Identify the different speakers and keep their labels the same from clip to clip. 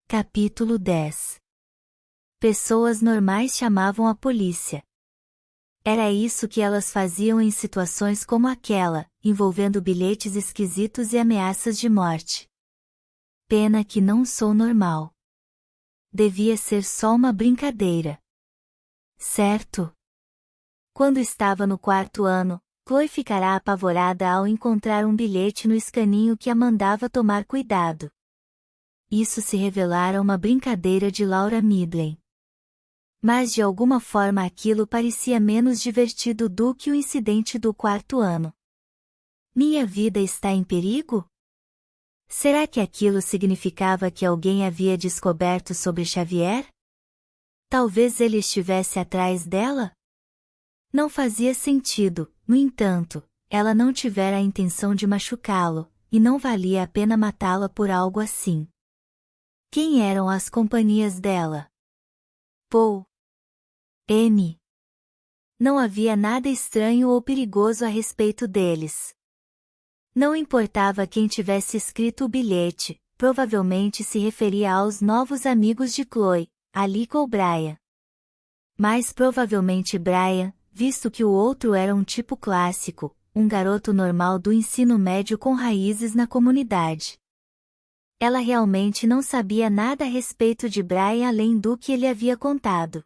Speaker 1: Capítulo 10. Pessoas normais chamavam a polícia. Era isso que elas faziam em situações como aquela, envolvendo bilhetes esquisitos e ameaças de morte. Pena que não sou normal. Devia ser só uma brincadeira. Certo? Quando estava no 4º ano, Chloe ficará apavorada ao encontrar um bilhete no escaninho que a mandava tomar cuidado. Isso se revelara uma brincadeira de Laura Midlen. Mas de alguma forma aquilo parecia menos divertido do que o incidente do 4º ano. Minha vida está em perigo? Será que aquilo significava que alguém havia descoberto sobre Xavier? Talvez ele estivesse atrás dela? Não fazia sentido, no entanto, ela não tivera a intenção de machucá-lo, e não valia a pena matá-la por algo assim. Quem eram as companhias dela? Paul. Amy. Não havia nada estranho ou perigoso a respeito deles. Não importava quem tivesse escrito o bilhete, provavelmente se referia aos novos amigos de Chloe, Alec ou Brian. Mais provavelmente Brian, visto que o outro era um tipo clássico, um garoto normal do ensino médio com raízes na comunidade. Ela realmente não sabia nada a respeito de Brian além do que ele havia contado.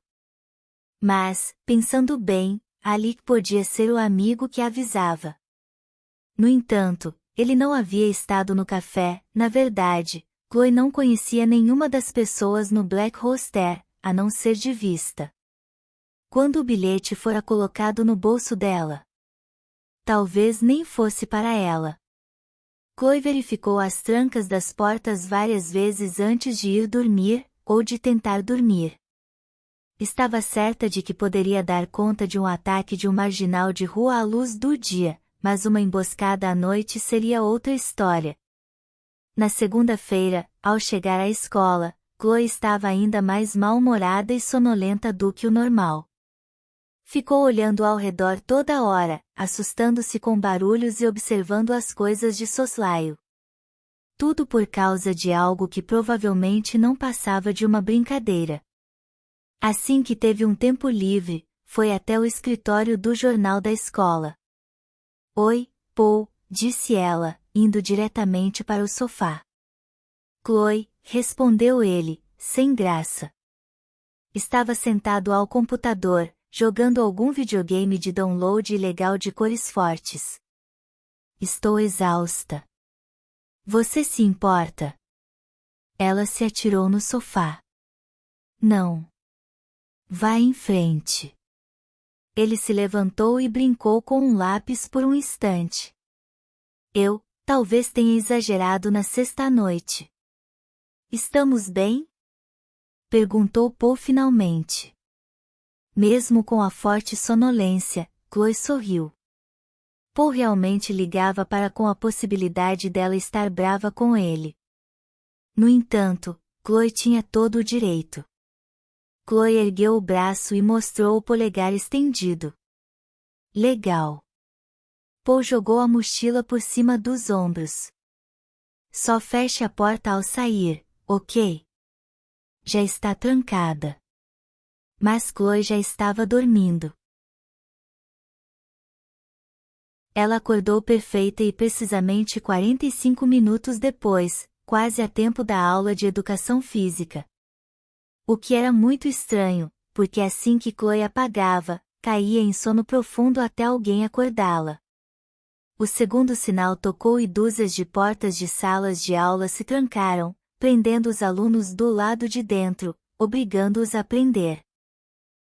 Speaker 1: Mas, pensando bem, Alec podia ser o amigo que a avisava. No entanto, ele não havia estado no café. Na verdade, Chloe não conhecia nenhuma das pessoas no Black Rooster, a não ser de vista. Quando o bilhete fora colocado no bolso dela? Talvez nem fosse para ela. Chloe verificou as trancas das portas várias vezes antes de ir dormir, ou de tentar dormir. Estava certa de que poderia dar conta de um ataque de um marginal de rua à luz do dia, mas uma emboscada à noite seria outra história. Na segunda-feira, ao chegar à escola, Chloe estava ainda mais mal-humorada e sonolenta do que o normal. Ficou olhando ao redor toda hora, assustando-se com barulhos e observando as coisas de soslaio. Tudo por causa de algo que provavelmente não passava de uma brincadeira. Assim que teve um tempo livre, foi até o escritório do jornal da escola. Oi, Paul, disse ela, indo diretamente para o sofá. Chloe, respondeu ele, sem graça. Estava sentado ao computador, jogando algum videogame de download ilegal de cores fortes. Estou exausta. Você se importa? Ela se atirou no sofá. Não. Vá em frente. Ele se levantou e brincou com um lápis por um instante. Eu, talvez tenha exagerado na sexta-noite. Estamos bem? Perguntou Paul finalmente. Mesmo com a forte sonolência, Chloe sorriu. Paul realmente ligava para com a possibilidade dela estar brava com ele. No entanto, Chloe tinha todo o direito. Chloe ergueu o braço e mostrou o polegar estendido. Legal. Paul jogou a mochila por cima dos ombros. Só feche a porta ao sair, ok? Já está trancada. Mas Chloe já estava dormindo. Ela acordou perfeita e precisamente 45 minutos depois, quase a tempo da aula de educação física. O que era muito estranho, porque assim que Chloe apagava, caía em sono profundo até alguém acordá-la. O segundo sinal tocou e dúzias de portas de salas de aula se trancaram, prendendo os alunos do lado de dentro, obrigando-os a aprender.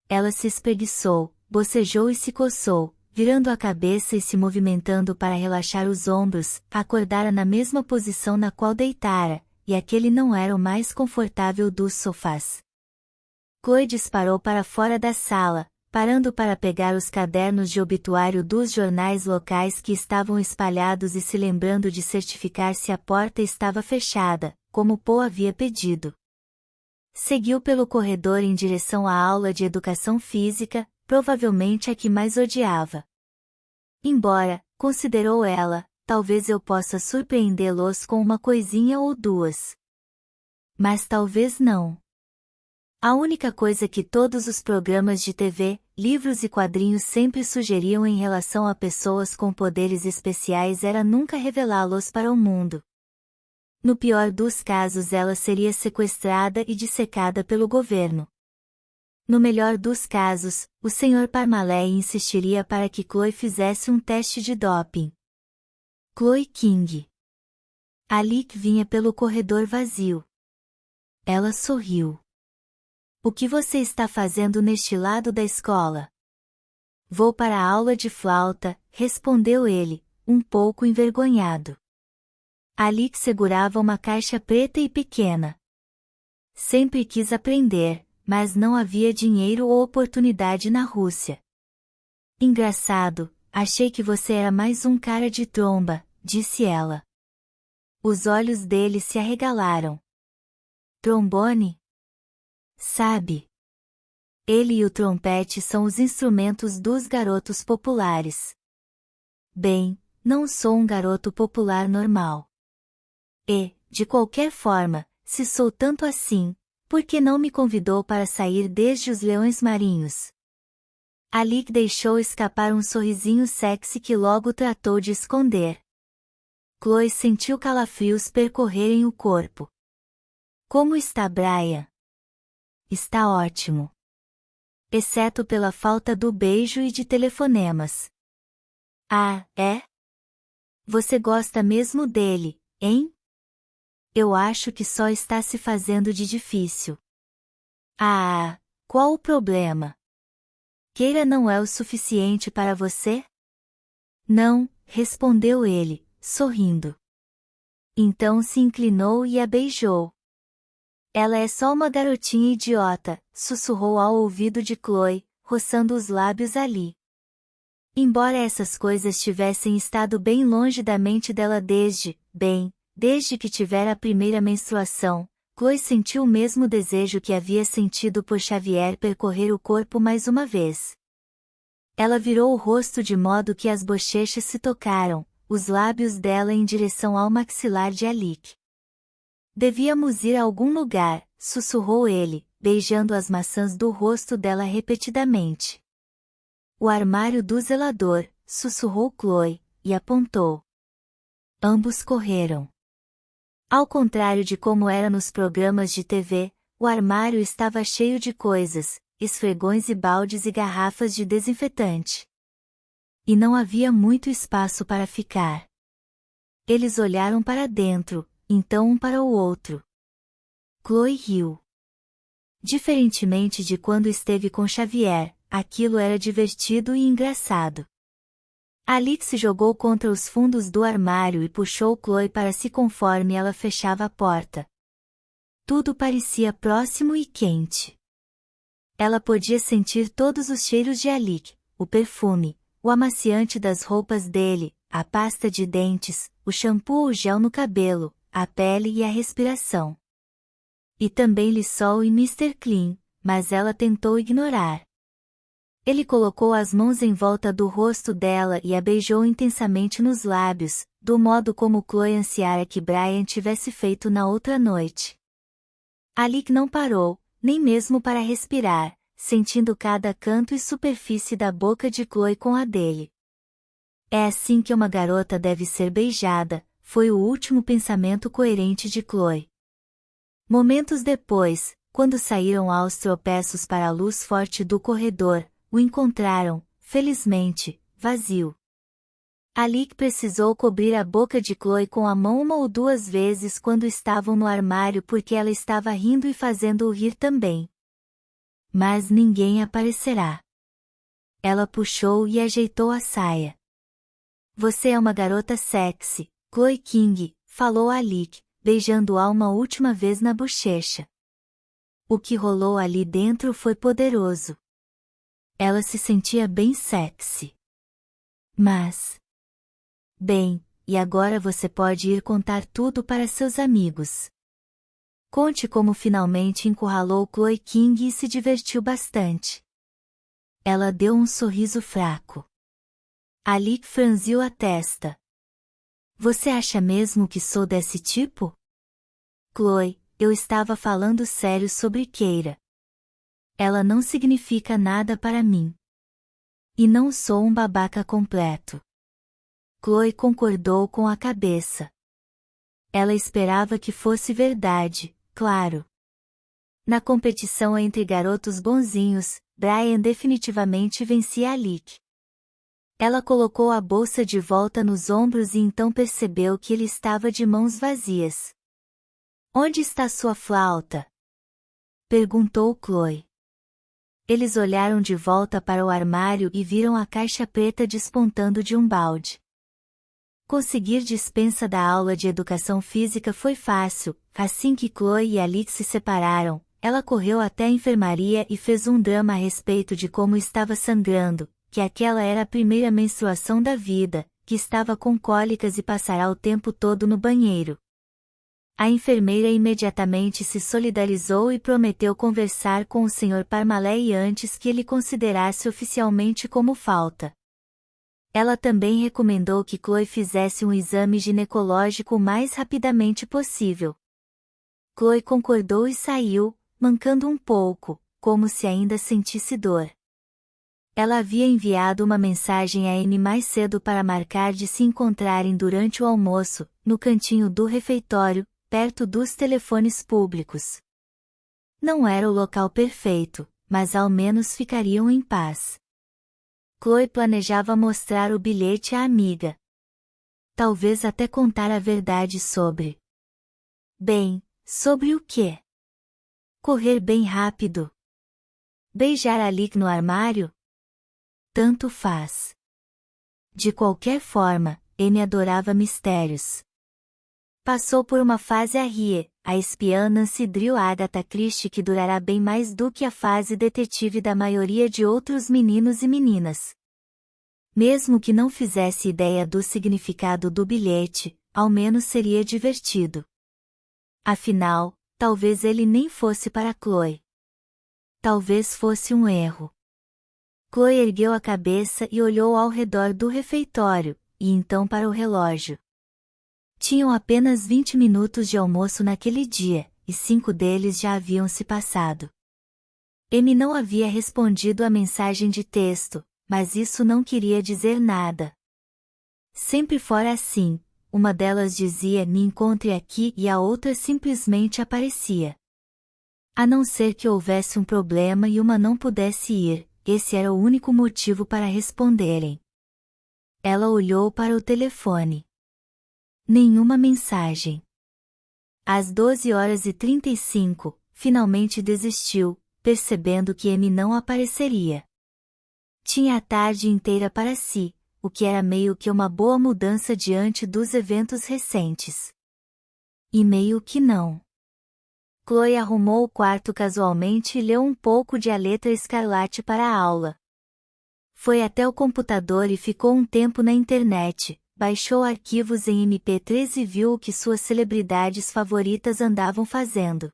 Speaker 1: Ela se espreguiçou, bocejou e se coçou, virando a cabeça e se movimentando para relaxar os ombros. Acordara na mesma posição na qual deitara, e aquele não era o mais confortável dos sofás. Chloe disparou para fora da sala, parando para pegar os cadernos de obituário dos jornais locais que estavam espalhados e se lembrando de certificar se a porta estava fechada, como Paul havia pedido. Seguiu pelo corredor em direção à aula de educação física, provavelmente a que mais odiava. Embora, considerou ela, talvez eu possa surpreendê-los com uma coisinha ou duas. Mas talvez não. A única coisa que todos os programas de TV, livros e quadrinhos sempre sugeriam em relação a pessoas com poderes especiais era nunca revelá-los para o mundo. No pior dos casos ela seria sequestrada e dissecada pelo governo. No melhor dos casos, o Sr. Parmalee insistiria para que Chloe fizesse um teste de doping. Chloe King. Alec vinha pelo corredor vazio. Ela sorriu. O que você está fazendo neste lado da escola? Vou para a aula de flauta, respondeu ele, um pouco envergonhado. Alec segurava uma caixa preta e pequena. Sempre quis aprender, mas não havia dinheiro ou oportunidade na Rússia. Engraçado, achei que você era mais um cara de tromba, disse ela. Os olhos dele se arregalaram. Trombone? Sabe? Ele e o trompete são os instrumentos dos garotos populares. Bem, não sou um garoto popular normal. E, de qualquer forma, se sou tanto assim, por que não me convidou para sair desde os Leões Marinhos? Alec deixou escapar um sorrisinho sexy que logo tratou de esconder. Chloe sentiu calafrios percorrerem o corpo. Como está Brian? Está ótimo. Exceto pela falta do beijo e de telefonemas. Ah, é? Você gosta mesmo dele, hein? Eu acho que só está se fazendo de difícil. Ah, qual o problema? Keira não é o suficiente para você? Não, respondeu ele, sorrindo. Então se inclinou e a beijou. Ela é só uma garotinha idiota, sussurrou ao ouvido de Chloe, roçando os lábios ali. Embora essas coisas tivessem estado bem longe da mente dela desde que tivera a primeira menstruação, Chloe sentiu o mesmo desejo que havia sentido por Xavier percorrer o corpo mais uma vez. Ela virou o rosto de modo que as bochechas se tocaram, os lábios dela em direção ao maxilar de Alec. Devíamos ir a algum lugar, sussurrou ele, beijando as maçãs do rosto dela repetidamente. O armário do zelador, sussurrou Chloe, e apontou. Ambos correram. Ao contrário de como era nos programas de TV, o armário estava cheio de coisas, esfregões e baldes e garrafas de desinfetante. E não havia muito espaço para ficar. Eles olharam para dentro, então um para o outro. Chloe riu. Diferentemente de quando esteve com Xavier, aquilo era divertido e engraçado. Alec se jogou contra os fundos do armário e puxou Chloe para si conforme ela fechava a porta. Tudo parecia próximo e quente. Ela podia sentir todos os cheiros de Alec, o perfume, o amaciante das roupas dele, a pasta de dentes, o shampoo ou gel no cabelo, a pele e a respiração. E também Lysol e Mr. Clean, mas ela tentou ignorar. Ele colocou as mãos em volta do rosto dela e a beijou intensamente nos lábios, do modo como Chloe ansiara que Brian tivesse feito na outra noite. Alec não parou, nem mesmo para respirar, sentindo cada canto e superfície da boca de Chloe com a dele. É assim que uma garota deve ser beijada, foi o último pensamento coerente de Chloe. Momentos depois, quando saíram aos tropeços para a luz forte do corredor, o encontraram, felizmente, vazio. Alec precisou cobrir a boca de Chloe com a mão uma ou duas vezes quando estavam no armário porque ela estava rindo e fazendo-o rir também. Mas ninguém aparecerá. Ela puxou e ajeitou a saia. Você é uma garota sexy, Chloe King, falou Alec, beijando-a uma última vez na bochecha. O que rolou ali dentro foi poderoso. Ela se sentia bem sexy. Mas... Bem, e agora você pode ir contar tudo para seus amigos. Conte como finalmente encurralou Chloe King e se divertiu bastante. Ela deu um sorriso fraco. Alec franziu a testa. Você acha mesmo que sou desse tipo? Chloe, eu estava falando sério sobre Keira. Ela não significa nada para mim. E não sou um babaca completo. Chloe concordou com a cabeça. Ela esperava que fosse verdade, claro. Na competição entre garotos bonzinhos, Brian definitivamente vencia Alec. Ela colocou a bolsa de volta nos ombros e então percebeu que ele estava de mãos vazias. Onde está sua flauta? Perguntou Chloe. Eles olharam de volta para o armário e viram a caixa preta despontando de um balde. Conseguir dispensa da aula de educação física foi fácil. Assim que Chloe e Alec se separaram, ela correu até a enfermaria e fez um drama a respeito de como estava sangrando, que aquela era a primeira menstruação da vida, que estava com cólicas e passará o tempo todo no banheiro. A enfermeira imediatamente se solidarizou e prometeu conversar com o Sr. Parmalee antes que ele considerasse oficialmente como falta. Ela também recomendou que Chloe fizesse um exame ginecológico o mais rapidamente possível. Chloe concordou e saiu, mancando um pouco, como se ainda sentisse dor. Ela havia enviado uma mensagem a Amy mais cedo para marcar de se encontrarem durante o almoço, no cantinho do refeitório, perto dos telefones públicos. Não era o local perfeito, mas ao menos ficariam em paz. Chloe planejava mostrar o bilhete à amiga. Talvez até contar a verdade sobre. Bem, sobre o quê? Correr bem rápido. Beijar Alec no armário? Tanto faz. De qualquer forma, Amy adorava mistérios. Passou por uma fase a rir, a espiã Nancy Drew Agatha Christie que durará bem mais do que a fase detetive da maioria de outros meninos e meninas. Mesmo que não fizesse ideia do significado do bilhete, ao menos seria divertido. Afinal, talvez ele nem fosse para Chloe. Talvez fosse um erro. Chloe ergueu a cabeça e olhou ao redor do refeitório, e então para o relógio. Tinham apenas 20 minutos de almoço naquele dia, e 5 deles já haviam se passado. Amy não havia respondido à mensagem de texto, mas isso não queria dizer nada. Sempre fora assim, uma delas dizia "me encontre aqui" e a outra simplesmente aparecia. A não ser que houvesse um problema e uma não pudesse ir, esse era o único motivo para responderem. Ela olhou para o telefone. Nenhuma mensagem. Às 12h35, finalmente desistiu, percebendo que Amy não apareceria. Tinha a tarde inteira para si, o que era meio que uma boa mudança diante dos eventos recentes. E meio que não. Chloe arrumou o quarto casualmente e leu um pouco de A Letra Escarlate para a aula. Foi até o computador e ficou um tempo na internet. Baixou arquivos em MP3 e viu o que suas celebridades favoritas andavam fazendo.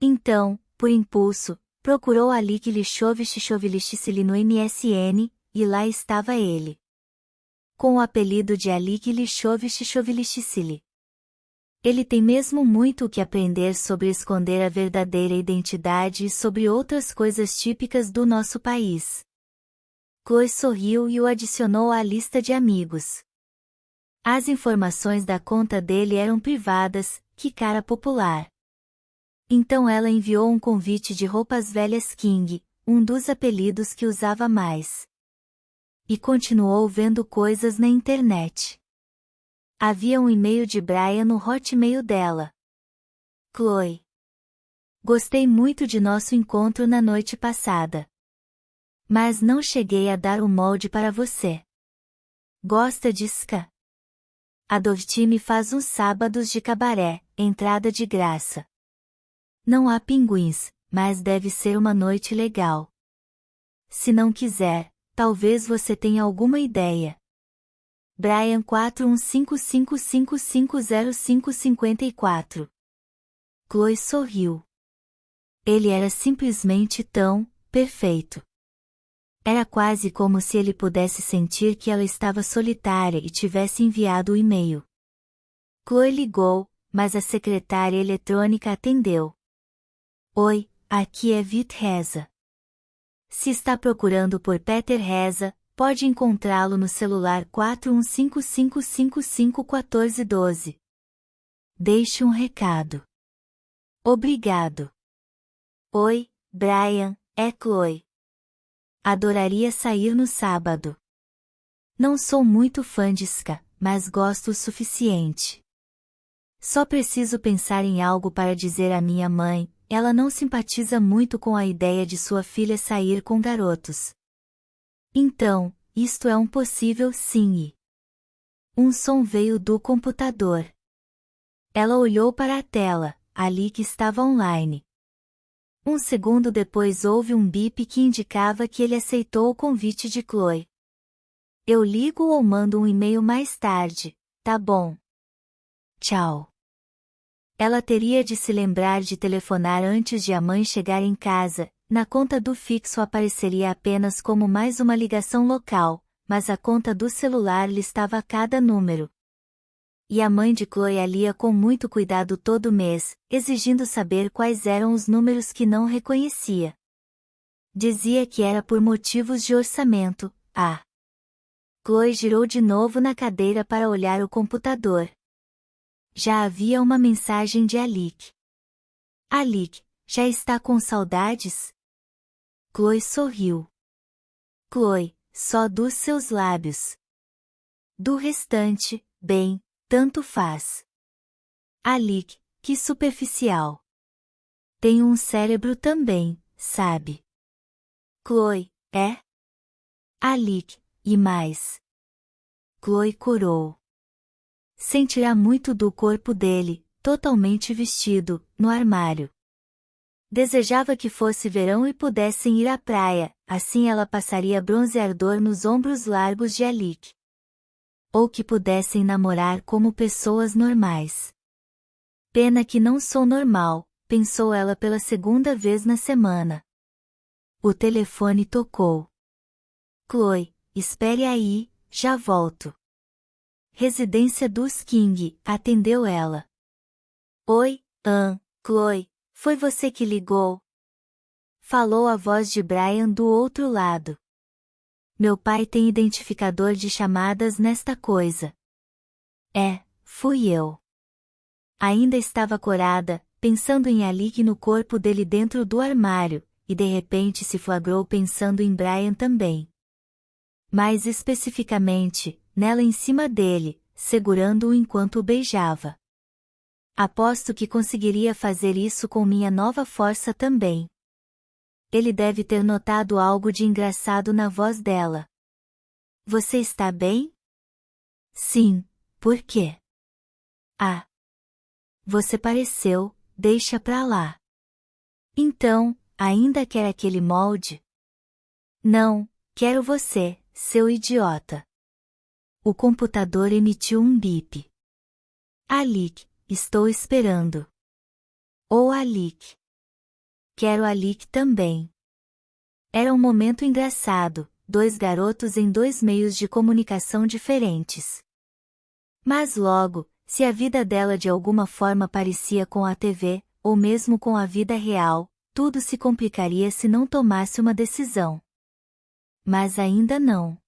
Speaker 1: Então, por impulso, procurou Alec Lishovishishvili no MSN, e lá estava ele. Com o apelido de Alec Lishovishishvili. Ele tem mesmo muito o que aprender sobre esconder a verdadeira identidade e sobre outras coisas típicas do nosso país. Chloe sorriu e o adicionou à lista de amigos. As informações da conta dele eram privadas, que cara popular. Então ela enviou um convite de roupas velhas King, um dos apelidos que usava mais. E continuou vendo coisas na internet. Havia um e-mail de Brian no Hotmail dela. Chloe. Gostei muito de nosso encontro na noite passada. Mas não cheguei a dar o molde para você. Gosta de ska? A Dovtime faz uns sábados de cabaré, entrada de graça. Não há pinguins, mas deve ser uma noite legal. Se não quiser, talvez você tenha alguma ideia. Brian 4155550554. Chloe sorriu. Ele era simplesmente tão perfeito. Era quase como se ele pudesse sentir que ela estava solitária e tivesse enviado o e-mail. Chloe ligou, mas a secretária eletrônica atendeu. Oi, aqui é Vit Reza. Se está procurando por Peter Reza, pode encontrá-lo no celular 4155551412. Deixe um recado. Obrigado. Oi, Brian, é Chloe. Adoraria sair no sábado. Não sou muito fã de ska, mas gosto o suficiente. Só preciso pensar em algo para dizer à minha mãe, ela não simpatiza muito com a ideia de sua filha sair com garotos. Então, isto é um possível sim e... Um som veio do computador. Ela olhou para a tela, ali que estava online. Um segundo depois houve um bip que indicava que ele aceitou o convite de Chloe. Eu ligo ou mando um e-mail mais tarde, tá bom. Tchau. Ela teria de se lembrar de telefonar antes de a mãe chegar em casa, na conta do fixo apareceria apenas como mais uma ligação local, mas a conta do celular listava cada número. E a mãe de Chloe a lia com muito cuidado todo mês, exigindo saber quais eram os números que não reconhecia. Dizia que era por motivos de orçamento. Chloe girou de novo na cadeira para olhar o computador. Já havia uma mensagem de Alec. Alec, já está com saudades? Chloe sorriu. Chloe, só dos seus lábios. Do restante, bem, tanto faz. Alec, que superficial. Tenho um cérebro também, sabe? Chloe, é? Alec, e mais. Chloe corou. Sentirá muito do corpo dele, totalmente vestido, no armário. Desejava que fosse verão e pudessem ir à praia, assim ela passaria bronzeador nos ombros largos de Alec. Ou que pudessem namorar como pessoas normais. Pena que não sou normal, pensou ela pela segunda vez na semana. O telefone tocou. Chloe, espere aí, já volto. Residência dos King, atendeu ela. Oi, Chloe, foi você que ligou? Falou a voz de Brian do outro lado. Meu pai tem identificador de chamadas nesta coisa. Fui eu. Ainda estava corada, pensando em Alec no corpo dele dentro do armário, e de repente se flagrou pensando em Brian também. Mais especificamente, nela em cima dele, segurando-o enquanto o beijava. Aposto que conseguiria fazer isso com minha nova força também. Ele deve ter notado algo de engraçado na voz dela. Você está bem? Sim, por quê? Você pareceu, deixa pra lá. Então, ainda quer aquele molde? Não, quero você, seu idiota. O computador emitiu um bip. Alec, estou esperando. Ou Alec. Quero Alec também. Era um momento engraçado, dois garotos em dois meios de comunicação diferentes. Mas logo, se a vida dela de alguma forma parecia com a TV, ou mesmo com a vida real, tudo se complicaria se não tomasse uma decisão. Mas ainda não.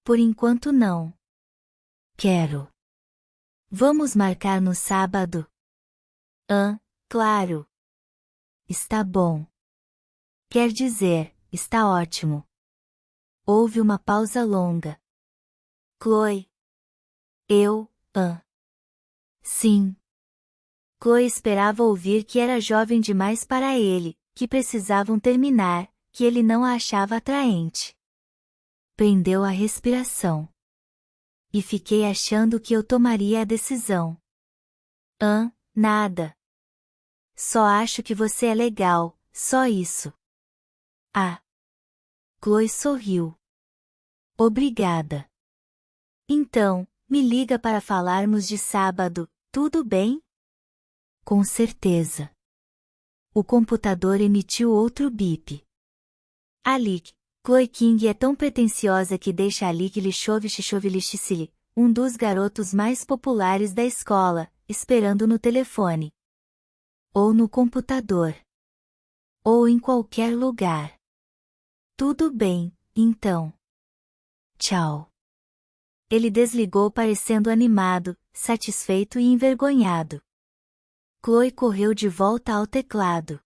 Speaker 1: Por enquanto não. Quero. Vamos marcar no sábado? Claro. Está bom. Quer dizer, está ótimo. Houve uma pausa longa. Chloe. Eu, Sim. Chloe esperava ouvir que era jovem demais para ele, que precisavam terminar, que ele não a achava atraente. Prendeu a respiração. E fiquei achando que eu tomaria a decisão. Nada. Só acho que você é legal, só isso. Chloe sorriu. Obrigada. Então, me liga para falarmos de sábado, tudo bem? Com certeza. O computador emitiu outro bip. Alec, Chloe King é tão pretensiosa que deixa Alec Lishovich, um dos garotos mais populares da escola, esperando no telefone. Ou no computador. Ou em qualquer lugar. Tudo bem, então. Tchau. Ele desligou parecendo animado, satisfeito e envergonhado. Chloe correu de volta ao teclado.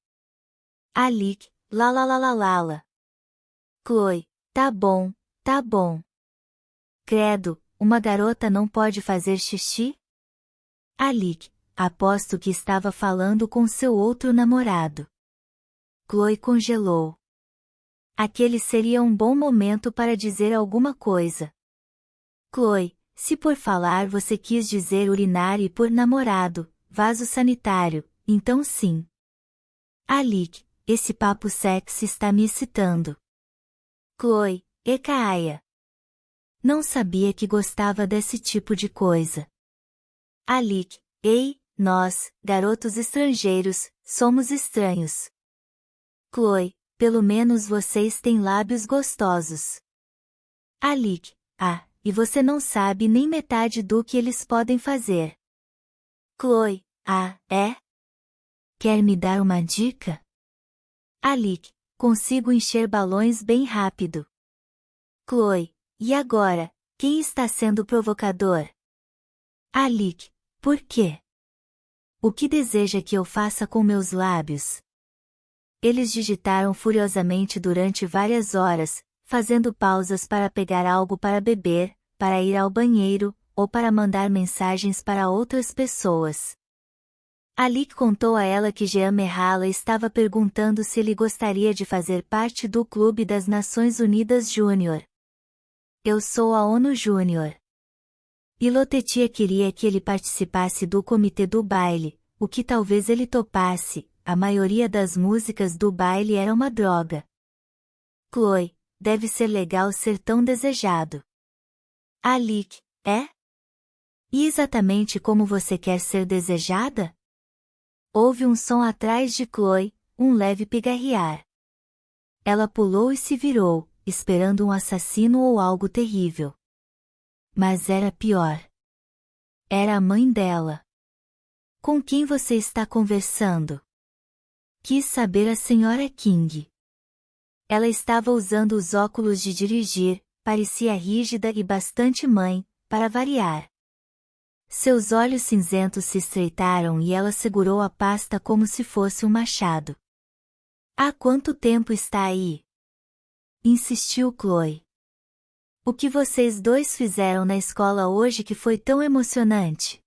Speaker 1: Alec, lá. Chloe, tá bom, tá bom. Credo, uma garota não pode fazer xixi? Alec, aposto que estava falando com seu outro namorado. Chloe congelou. Aquele seria um bom momento para dizer alguma coisa. Chloe, se por falar você quis dizer urinar e por namorado, vaso sanitário, então sim. Alec, esse papo sexy está me excitando. Chloe, Ekaia. Não sabia que gostava desse tipo de coisa. Alec, ei, nós, garotos estrangeiros, somos estranhos. Chloe, pelo menos vocês têm lábios gostosos. Alec, e você não sabe nem metade do que eles podem fazer. Chloe, é? Quer me dar uma dica? Alec, consigo encher balões bem rápido. Chloe, e agora, quem está sendo provocador? Alec, por quê? O que deseja que eu faça com meus lábios? Eles digitaram furiosamente durante várias horas, fazendo pausas para pegar algo para beber, para ir ao banheiro, ou para mandar mensagens para outras pessoas. Alec contou a ela que Jean Merhala estava perguntando se ele gostaria de fazer parte do Clube das Nações Unidas Júnior. Eu sou a ONU Júnior. E Lotetia queria que ele participasse do comitê do baile, o que talvez ele topasse, a maioria das músicas do baile era uma droga. Chloe, deve ser legal ser tão desejado. Alec, é? E exatamente como você quer ser desejada? Houve um som atrás de Chloe, um leve pigarrear. Ela pulou e se virou, esperando um assassino ou algo terrível. Mas era pior. Era a mãe dela. Com quem você está conversando? Quis saber a senhora King. Ela estava usando os óculos de dirigir, parecia rígida e bastante mãe, para variar. Seus olhos cinzentos se estreitaram e ela segurou a pasta como se fosse um machado. Há quanto tempo está aí? Insistiu Chloe. O que vocês dois fizeram na escola hoje que foi tão emocionante?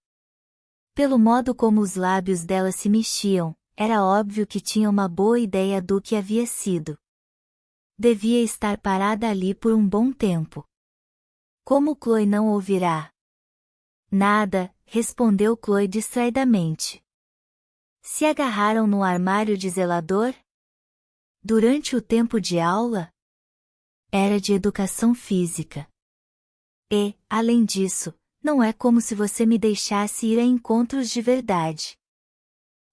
Speaker 1: Pelo modo como os lábios dela se mexiam, era óbvio que tinha uma boa ideia do que havia sido. Devia estar parada ali por um bom tempo. Como Chloe não ouvirá? Nada, respondeu Chloe distraidamente. Se agarraram no armário de zelador? Durante o tempo de aula? Era de educação física. E, além disso, não é como se você me deixasse ir a encontros de verdade.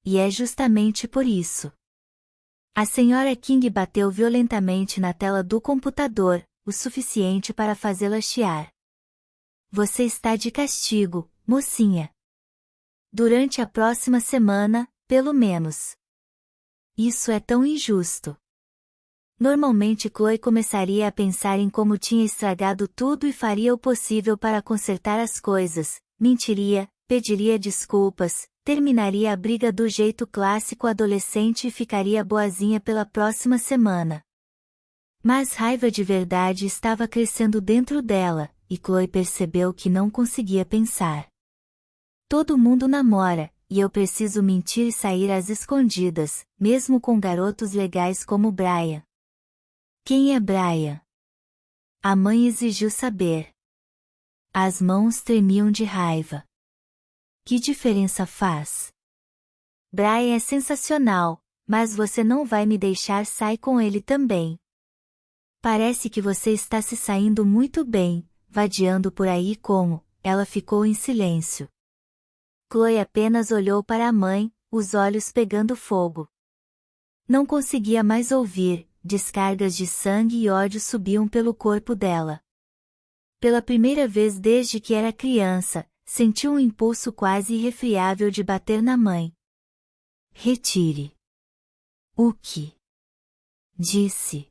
Speaker 1: E é justamente por isso. A senhora King bateu violentamente na tela do computador, o suficiente para fazê-la chiar. Você está de castigo, mocinha. Durante a próxima semana, pelo menos. Isso é tão injusto. Normalmente Chloe começaria a pensar em como tinha estragado tudo e faria o possível para consertar as coisas, mentiria, pediria desculpas, terminaria a briga do jeito clássico adolescente e ficaria boazinha pela próxima semana. Mas raiva de verdade estava crescendo dentro dela, e Chloe percebeu que não conseguia pensar. Todo mundo namora, e eu preciso mentir e sair às escondidas, mesmo com garotos legais como Brian. Quem é Brian? A mãe exigiu saber. As mãos tremiam de raiva. Que diferença faz? Brian é sensacional, mas você não vai me deixar sair com ele também. Parece que você está se saindo muito bem, vadiando por aí como. Ela ficou em silêncio. Chloe apenas olhou para a mãe, os olhos pegando fogo. Não conseguia mais ouvir, descargas de sangue e ódio subiam pelo corpo dela. Pela primeira vez desde que era criança, sentiu um impulso quase irrefriável de bater na mãe. Retire. O que? Disse.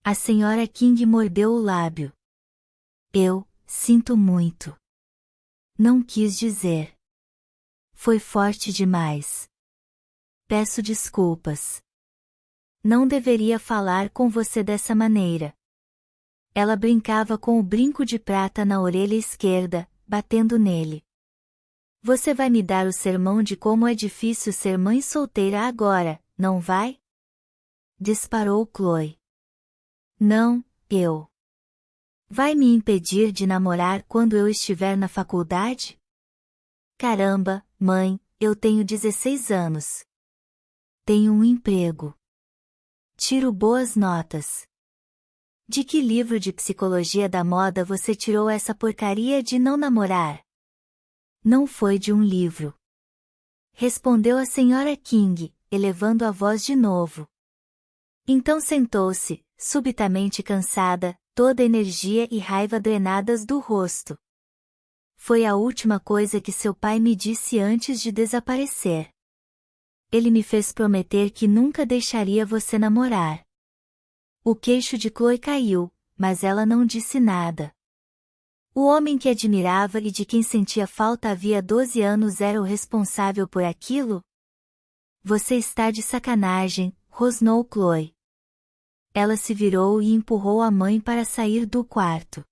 Speaker 1: A senhora King mordeu o lábio. Eu, sinto muito. Não quis dizer. Foi forte demais. Peço desculpas. Não deveria falar com você dessa maneira. Ela brincava com o brinco de prata na orelha esquerda, batendo nele. Você vai me dar o sermão de como é difícil ser mãe solteira agora, não vai? Disparou Chloe. Não, eu. Vai me impedir de namorar quando eu estiver na faculdade? Caramba, mãe, eu tenho 16 anos. Tenho um emprego. Tiro boas notas. De que livro de psicologia da moda você tirou essa porcaria de não namorar? Não foi de um livro. Respondeu a senhora King, elevando a voz de novo. Então sentou-se, subitamente cansada, toda energia e raiva drenadas do rosto. Foi a última coisa que seu pai me disse antes de desaparecer. Ele me fez prometer que nunca deixaria você namorar. O queixo de Chloe caiu, mas ela não disse nada. O homem que admirava e de quem sentia falta havia 12 anos era o responsável por aquilo? Você está de sacanagem, rosnou Chloe. Ela se virou e empurrou a mãe para sair do quarto.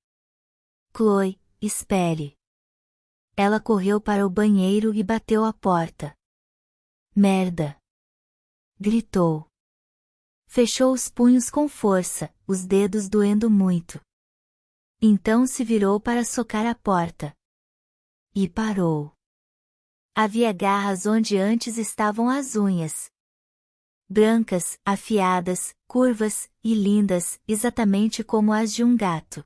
Speaker 1: Chloe, espere. Ela correu para o banheiro e bateu a porta. Merda! Gritou. Fechou os punhos com força, os dedos doendo muito. Então se virou para socar a porta. E parou. Havia garras onde antes estavam as unhas. Brancas, afiadas, curvas, e lindas, exatamente como as de um gato.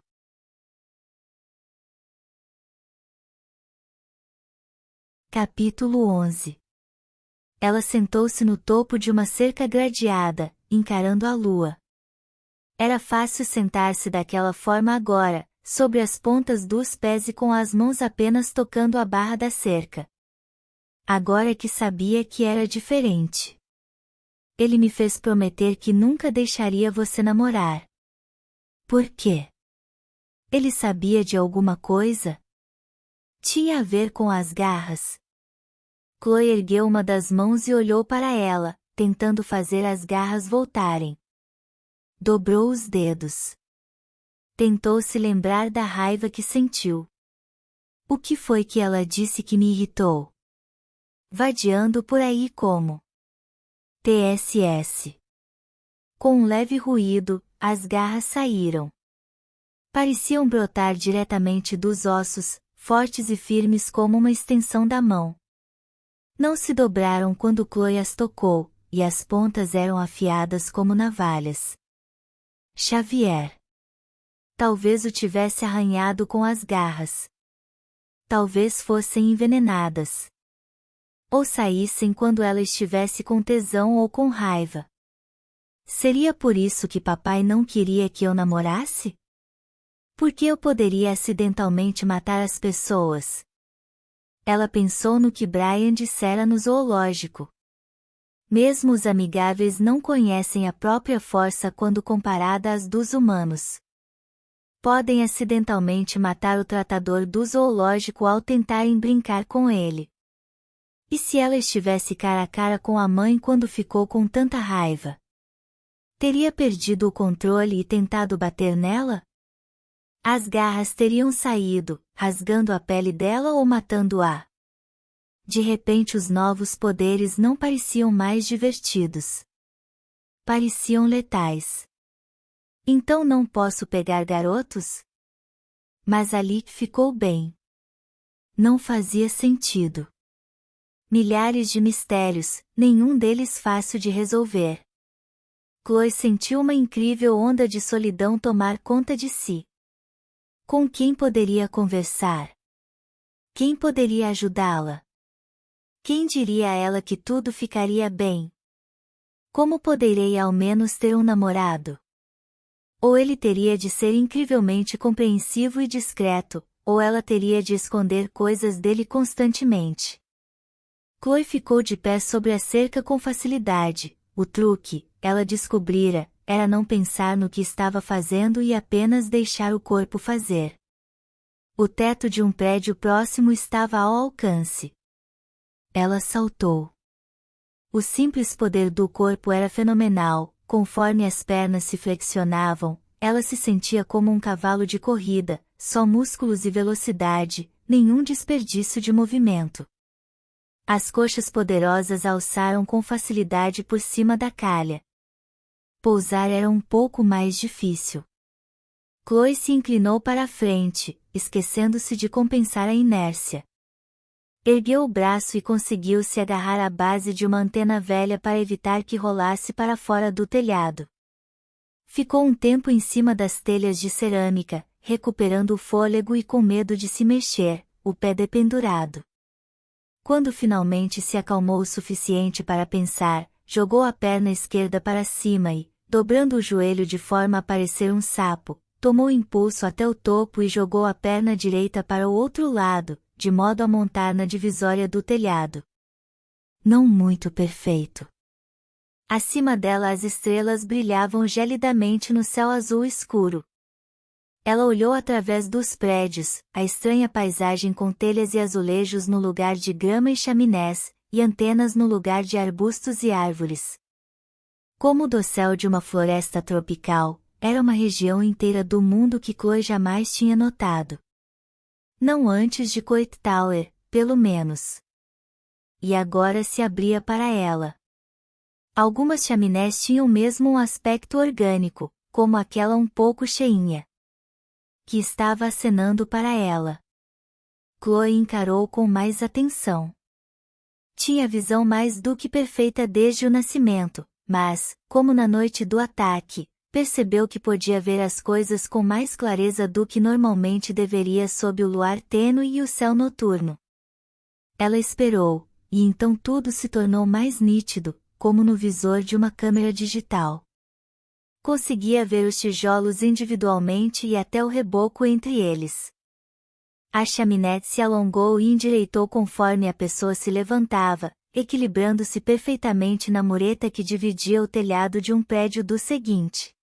Speaker 1: Capítulo 11. Ela sentou-se no topo de uma cerca gradeada, encarando a lua. Era fácil sentar-se daquela forma agora, sobre as pontas dos pés e com as mãos apenas tocando a barra da cerca. Agora que sabia que era diferente. Ele me fez prometer que nunca deixaria você namorar. Por quê? Ele sabia de alguma coisa? Tinha a ver com as garras. Chloe ergueu uma das mãos e olhou para ela, tentando fazer as garras voltarem. Dobrou os dedos. Tentou se lembrar da raiva que sentiu. O que foi que ela disse que me irritou? Vadiando por aí como TSS. Com um leve ruído, as garras saíram. Pareciam brotar diretamente dos ossos, fortes e firmes como uma extensão da mão. Não se dobraram quando Chloe as tocou, e as pontas eram afiadas como navalhas. Xavier. Talvez o tivesse arranhado com as garras. Talvez fossem envenenadas. Ou saíssem quando ela estivesse com tesão ou com raiva. Seria por isso que papai não queria que eu namorasse? Porque eu poderia acidentalmente matar as pessoas. Ela pensou no que Brian dissera no zoológico. Mesmo os amigáveis não conhecem a própria força quando comparada às dos humanos. Podem acidentalmente matar o tratador do zoológico ao tentarem brincar com ele. E se ela estivesse cara a cara com a mãe quando ficou com tanta raiva? Teria perdido o controle e tentado bater nela? As garras teriam saído, rasgando a pele dela ou matando-a. De repente os novos poderes não pareciam mais divertidos. Pareciam letais. Então não posso pegar garotos? Mas ali ficou bem. Não fazia sentido. Milhares de mistérios, nenhum deles fácil de resolver. Chloe sentiu uma incrível onda de solidão tomar conta de si. Com quem poderia conversar? Quem poderia ajudá-la? Quem diria a ela que tudo ficaria bem? Como poderei ao menos ter um namorado? Ou ele teria de ser incrivelmente compreensivo e discreto, ou ela teria de esconder coisas dele constantemente. Chloe ficou de pé sobre a cerca com facilidade. O truque, ela descobrira, era não pensar no que estava fazendo e apenas deixar o corpo fazer. O teto de um prédio próximo estava ao alcance. Ela saltou. O simples poder do corpo era fenomenal. Conforme as pernas se flexionavam, ela se sentia como um cavalo de corrida, só músculos e velocidade, nenhum desperdício de movimento. As coxas poderosas alçaram com facilidade por cima da calha. Pousar era um pouco mais difícil. Chloe se inclinou para a frente, esquecendo-se de compensar a inércia. Ergueu o braço e conseguiu se agarrar à base de uma antena velha para evitar que rolasse para fora do telhado. Ficou um tempo em cima das telhas de cerâmica, recuperando o fôlego e com medo de se mexer, o pé dependurado. Quando finalmente se acalmou o suficiente para pensar, jogou a perna esquerda para cima e, dobrando o joelho de forma a parecer um sapo, tomou impulso até o topo e jogou a perna direita para o outro lado, de modo a montar na divisória do telhado. Não muito perfeito. Acima dela as estrelas brilhavam gelidamente no céu azul escuro. Ela olhou através dos prédios, a estranha paisagem com telhas e azulejos no lugar de grama e chaminés, e antenas no lugar de arbustos e árvores. Como o dossel de uma floresta tropical, era uma região inteira do mundo que Chloe jamais tinha notado. Não antes de Coit Tower, pelo menos. E agora se abria para ela. Algumas chaminés tinham mesmo um aspecto orgânico, como aquela um pouco cheinha, que estava acenando para ela. Chloe encarou com mais atenção. Tinha visão mais do que perfeita desde o nascimento, mas, como na noite do ataque, percebeu que podia ver as coisas com mais clareza do que normalmente deveria sob o luar tênue e o céu noturno. Ela esperou, e então tudo se tornou mais nítido, como no visor de uma câmera digital. Conseguia ver os tijolos individualmente e até o reboco entre eles. A chaminé se alongou e endireitou conforme a pessoa se levantava, equilibrando-se perfeitamente na mureta que dividia o telhado de um prédio do seguinte.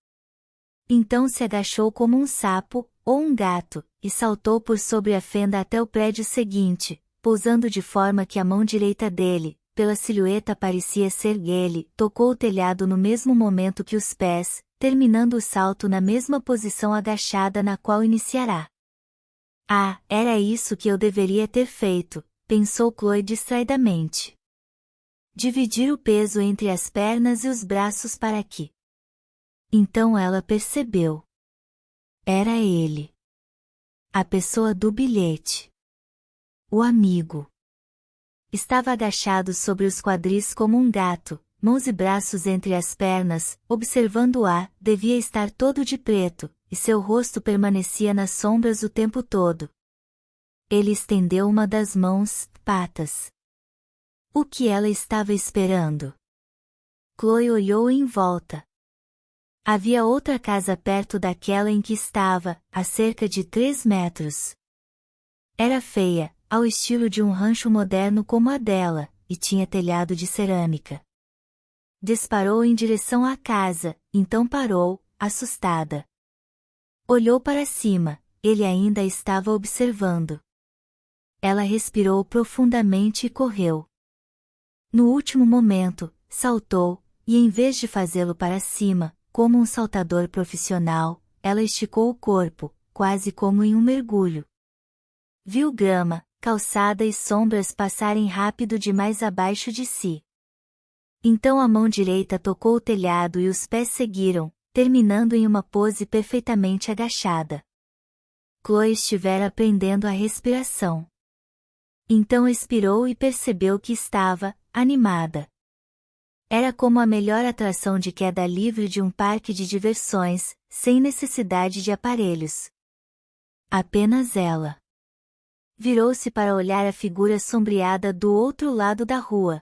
Speaker 1: Então se agachou como um sapo, ou um gato, e saltou por sobre a fenda até o prédio seguinte, pousando de forma que a mão direita dele, pela silhueta parecia ser ele, tocou o telhado no mesmo momento que os pés, terminando o salto na mesma posição agachada na qual iniciará. Ah, era isso que eu deveria ter feito, pensou Chloe distraidamente. Dividir o peso entre as pernas e os braços para que. Então ela percebeu. Era ele. A pessoa do bilhete. O amigo. Estava agachado sobre os quadris como um gato, mãos e braços entre as pernas, observando-a, devia estar todo de preto, e seu rosto permanecia nas sombras o tempo todo. Ele estendeu uma das mãos, patas. O que ela estava esperando? Chloe olhou em volta. Havia outra casa perto daquela em que estava, a cerca de 3 metros. Era feia, ao estilo de um rancho moderno como a dela, e tinha telhado de cerâmica. Disparou em direção à casa, então parou, assustada. Olhou para cima, ele ainda estava observando. Ela respirou profundamente e correu. No último momento, saltou, e em vez de fazê-lo para cima, como um saltador profissional, ela esticou o corpo, quase como em um mergulho. Viu grama, calçada e sombras passarem rápido demais abaixo de si. Então a mão direita tocou o telhado e os pés seguiram, terminando em uma pose perfeitamente agachada. Chloe estivera prendendo a respiração. Então expirou e percebeu que estava, animada. Era como a melhor atração de queda livre de um parque de diversões, sem necessidade de aparelhos. Apenas ela. Virou-se para olhar a figura sombreada do outro lado da rua.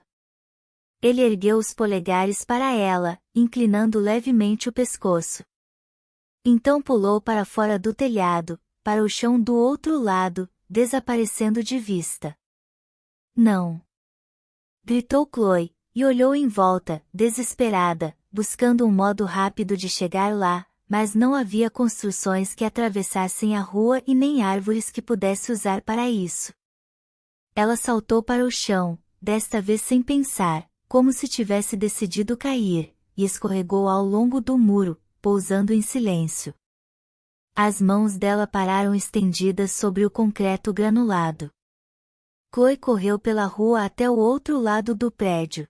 Speaker 1: Ele ergueu os polegares para ela, inclinando levemente o pescoço. Então pulou para fora do telhado, para o chão do outro lado, desaparecendo de vista. Não! Gritou Chloe, e olhou em volta, desesperada, buscando um modo rápido de chegar lá, mas não havia construções que atravessassem a rua e nem árvores que pudesse usar para isso. Ela saltou para o chão, desta vez sem pensar, como se tivesse decidido cair, e escorregou ao longo do muro, pousando em silêncio. As mãos dela pararam estendidas sobre o concreto granulado. Chloe correu pela rua até o outro lado do prédio.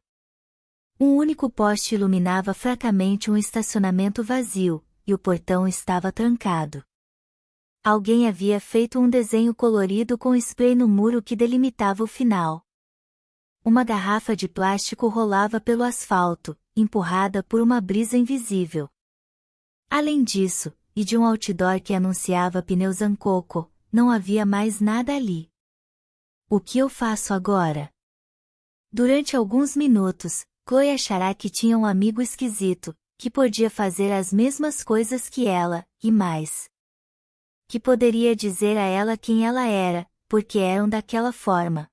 Speaker 1: Um único poste iluminava fracamente um estacionamento vazio, e o portão estava trancado. Alguém havia feito um desenho colorido com spray no muro que delimitava o final. Uma garrafa de plástico rolava pelo asfalto, empurrada por uma brisa invisível. Além disso, e de um outdoor que anunciava pneus Ancoco, não havia mais nada ali. O que eu faço agora? Durante alguns minutos, Chloe achará que tinha um amigo esquisito, que podia fazer as mesmas coisas que ela, e mais. Que poderia dizer a ela quem ela era, porque eram daquela forma.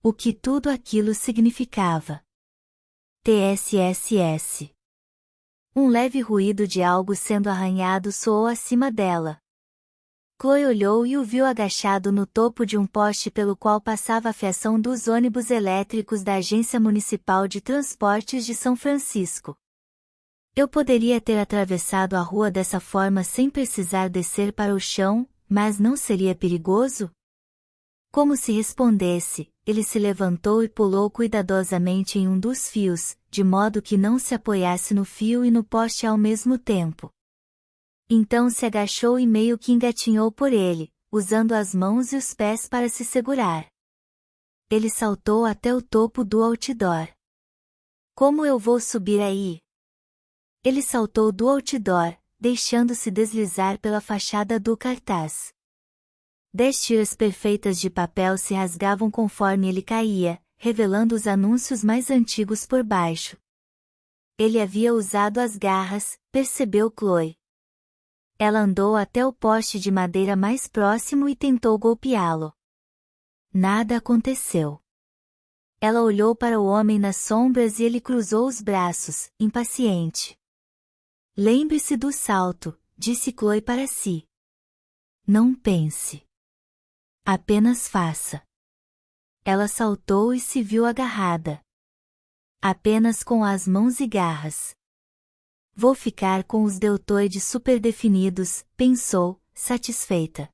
Speaker 1: O que tudo aquilo significava. TSSS. Um leve ruído de algo sendo arranhado soou acima dela. Chloe olhou e o viu agachado no topo de um poste pelo qual passava a fiação dos ônibus elétricos da Agência Municipal de Transportes de São Francisco. Eu poderia ter atravessado a rua dessa forma sem precisar descer para o chão, mas não seria perigoso? Como se respondesse, ele se levantou e pulou cuidadosamente em um dos fios, de modo que não se apoiasse no fio e no poste ao mesmo tempo. Então se agachou e meio que engatinhou por ele, usando as mãos e os pés para se segurar. Ele saltou até o topo do outdoor. Como eu vou subir aí? Ele saltou do outdoor, deixando-se deslizar pela fachada do cartaz. 10 tiras perfeitas de papel se rasgavam conforme ele caía, revelando os anúncios mais antigos por baixo. Ele havia usado as garras, percebeu Chloe. Ela andou até o poste de madeira mais próximo e tentou golpeá-lo. Nada aconteceu. Ela olhou para o homem nas sombras e ele cruzou os braços, impaciente. Lembre-se do salto, disse Chloe para si. Não pense. Apenas faça. Ela saltou e se viu agarrada. Apenas com as mãos e garras. Vou ficar com os deltoides superdefinidos, pensou, satisfeita.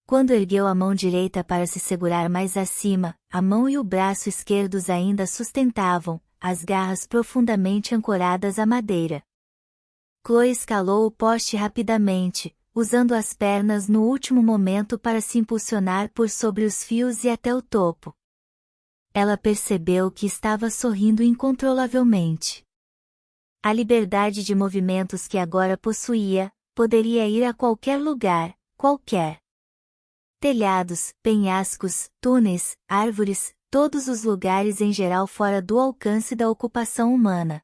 Speaker 1: Quando ergueu a mão direita para se segurar mais acima, a mão e o braço esquerdos ainda sustentavam, as garras profundamente ancoradas à madeira. Chloe escalou o poste rapidamente, usando as pernas no último momento para se impulsionar por sobre os fios e até o topo. Ela percebeu que estava sorrindo incontrolavelmente. A liberdade de movimentos que agora possuía, poderia ir a qualquer lugar, qualquer. Telhados, penhascos, túneis, árvores, todos os lugares em geral fora do alcance da ocupação humana.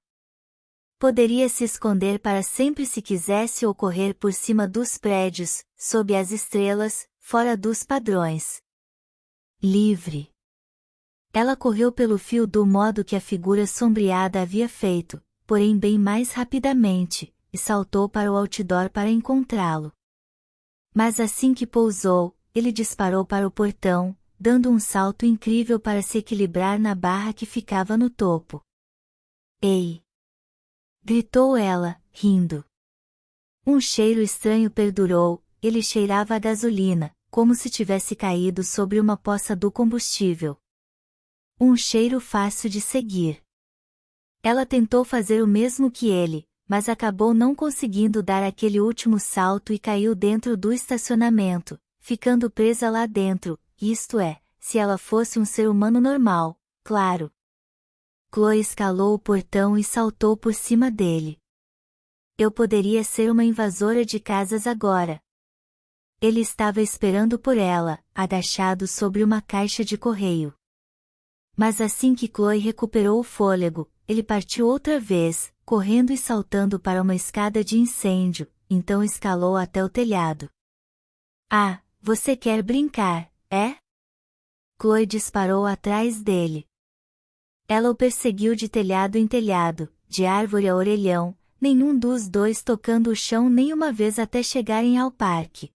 Speaker 1: Poderia se esconder para sempre se quisesse ou correr por cima dos prédios, sob as estrelas, fora dos padrões. Livre. Ela correu pelo fio do modo que a figura sombreada havia feito, porém bem mais rapidamente, e saltou para o outdoor para encontrá-lo. Mas assim que pousou, ele disparou para o portão, dando um salto incrível para se equilibrar na barra que ficava no topo. Ei! Gritou ela, rindo. Um cheiro estranho perdurou, ele cheirava a gasolina, como se tivesse caído sobre uma poça do combustível. Um cheiro fácil de seguir. Ela tentou fazer o mesmo que ele, mas acabou não conseguindo dar aquele último salto e caiu dentro do estacionamento, ficando presa lá dentro, isto é, se ela fosse um ser humano normal, claro. Chloe escalou o portão e saltou por cima dele. Eu poderia ser uma invasora de casas agora. Ele estava esperando por ela, agachado sobre uma caixa de correio. Mas assim que Chloe recuperou o fôlego, ele partiu outra vez, correndo e saltando para uma escada de incêndio, então escalou até o telhado. Ah, você quer brincar, é? Chloe disparou atrás dele. Ela o perseguiu de telhado em telhado, de árvore a orelhão, nenhum dos dois tocando o chão nenhuma vez até chegarem ao parque.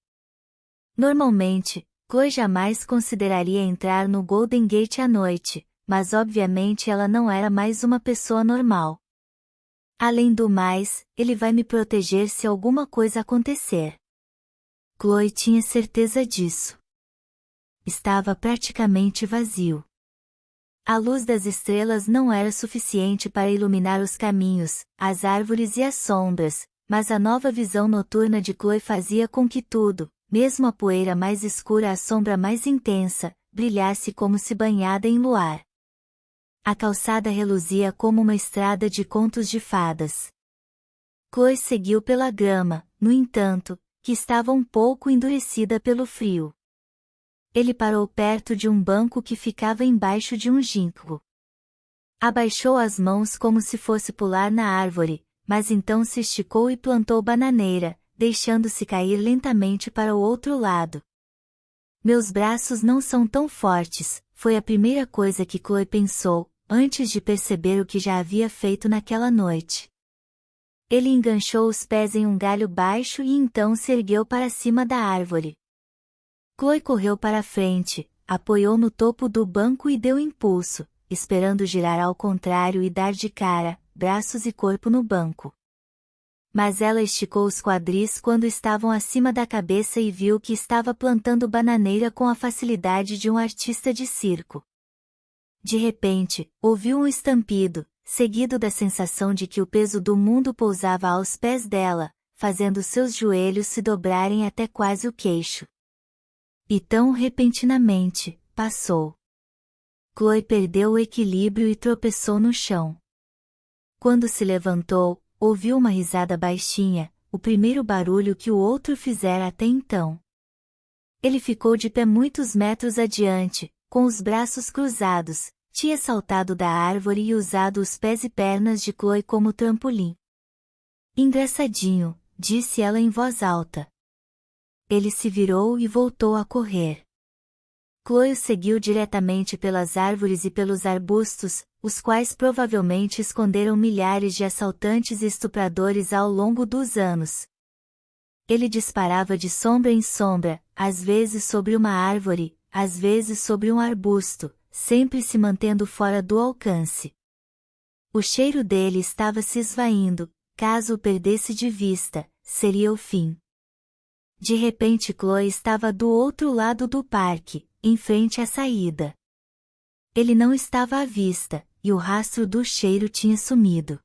Speaker 1: Normalmente, Chloe jamais consideraria entrar no Golden Gate à noite, mas obviamente ela não era mais uma pessoa normal. Além do mais, ele vai me proteger se alguma coisa acontecer. Chloe tinha certeza disso. Estava praticamente vazio. A luz das estrelas não era suficiente para iluminar os caminhos, as árvores e as sombras, mas a nova visão noturna de Chloe fazia com que tudo, mesmo a poeira mais escura, a sombra mais intensa, brilhasse como se banhada em luar. A calçada reluzia como uma estrada de contos de fadas. Chloe seguiu pela grama, no entanto, que estava um pouco endurecida pelo frio. Ele parou perto de um banco que ficava embaixo de um ginkgo. Abaixou as mãos como se fosse pular na árvore, mas então se esticou e plantou bananeira, deixando-se cair lentamente para o outro lado. Meus braços não são tão fortes, foi a primeira coisa que Chloe pensou, antes de perceber o que já havia feito naquela noite. Ele enganchou os pés em um galho baixo e então se ergueu para cima da árvore. Chloe correu para a frente, apoiou no topo do banco e deu impulso, esperando girar ao contrário e dar de cara, braços e corpo no banco. Mas ela esticou os quadris quando estavam acima da cabeça e viu que estava plantando bananeira com a facilidade de um artista de circo. De repente, ouviu um estampido, seguido da sensação de que o peso do mundo pousava aos pés dela, fazendo seus joelhos se dobrarem até quase o queixo. E tão repentinamente, passou. Chloe perdeu o equilíbrio e tropeçou no chão. Quando se levantou, ouviu uma risada baixinha, o primeiro barulho que o outro fizera até então. Ele ficou de pé muitos metros adiante, com os braços cruzados, tinha saltado da árvore e usado os pés e pernas de Chloe como trampolim. Engraçadinho, disse ela em voz alta. Ele se virou e voltou a correr. Chloe o seguiu diretamente pelas árvores e pelos arbustos, os quais provavelmente esconderam milhares de assaltantes e estupradores ao longo dos anos. Ele disparava de sombra em sombra, às vezes sobre uma árvore, às vezes sobre um arbusto, sempre se mantendo fora do alcance. O cheiro dele estava se esvaindo, caso o perdesse de vista, seria o fim. De repente Chloe estava do outro lado do parque, em frente à saída. Ele não estava à vista, e o rastro do cheiro tinha sumido.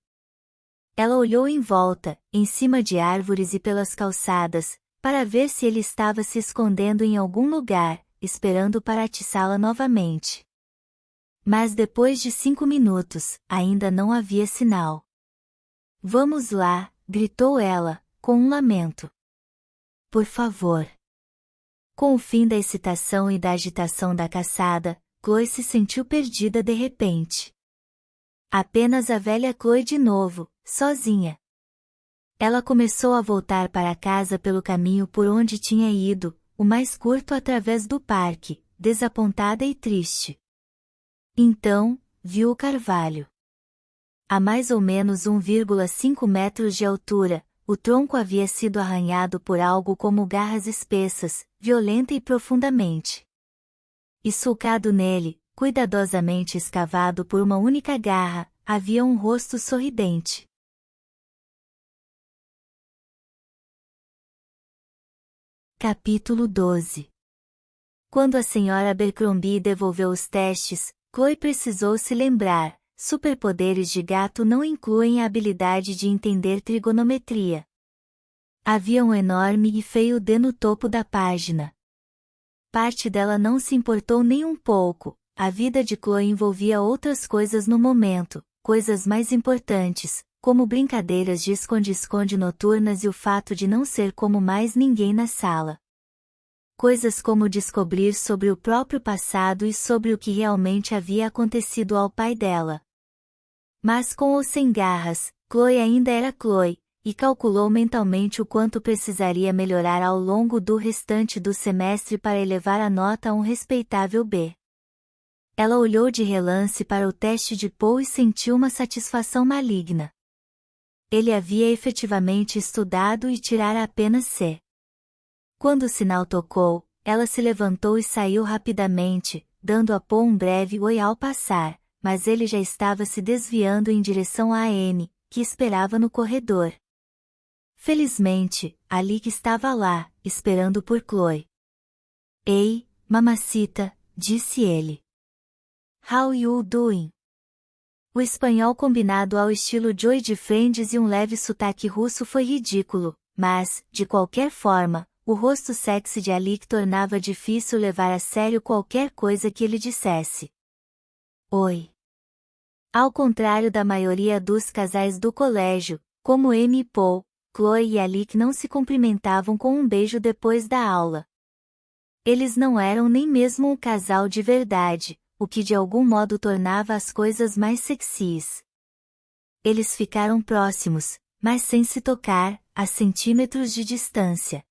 Speaker 1: Ela olhou em volta, em cima de árvores e pelas calçadas, para ver se ele estava se escondendo em algum lugar, esperando para atiçá-la novamente. Mas depois de 5 minutos, ainda não havia sinal. Vamos lá, gritou ela, com um lamento. Por favor. Com o fim da excitação e da agitação da caçada, Chloe se sentiu perdida de repente. Apenas a velha Chloe de novo, sozinha. Ela começou a voltar para casa pelo caminho por onde tinha ido, o mais curto através do parque, desapontada e triste. Então, viu o carvalho. A mais ou menos 1,5 metros de altura, o tronco havia sido arranhado por algo como garras espessas, violenta e profundamente. E sulcado nele, cuidadosamente escavado por uma única garra, havia um rosto sorridente. Capítulo 12. Quando a senhora Abercrombie devolveu os testes, Chloe precisou se lembrar. Superpoderes de gato não incluem a habilidade de entender trigonometria. Havia um enorme e feio D no topo da página. Parte dela não se importou nem um pouco, a vida de Chloe envolvia outras coisas no momento, coisas mais importantes, como brincadeiras de esconde-esconde noturnas e o fato de não ser como mais ninguém na sala. Coisas como descobrir sobre o próprio passado e sobre o que realmente havia acontecido ao pai dela. Mas com ou sem garras, Chloe ainda era Chloe, e calculou mentalmente o quanto precisaria melhorar ao longo do restante do semestre para elevar a nota a um respeitável B. Ela olhou de relance para o teste de Poe e sentiu uma satisfação maligna. Ele havia efetivamente estudado e tirara apenas C. Quando o sinal tocou, ela se levantou e saiu rapidamente, dando a Poe um breve oi ao passar, mas ele já estava se desviando em direção a Anne, que esperava no corredor. Felizmente, Alec estava lá, esperando por Chloe. Ei, mamacita, disse ele. How you doing? O espanhol combinado ao estilo Joey de Friends e um leve sotaque russo foi ridículo, mas, de qualquer forma, o rosto sexy de Alec tornava difícil levar a sério qualquer coisa que ele dissesse. Oi. Ao contrário da maioria dos casais do colégio, como Amy e Poe, Chloe e Alec não se cumprimentavam com um beijo depois da aula. Eles não eram nem mesmo um casal de verdade, o que de algum modo tornava as coisas mais sexys. Eles ficaram próximos, mas sem se tocar, a centímetros de distância.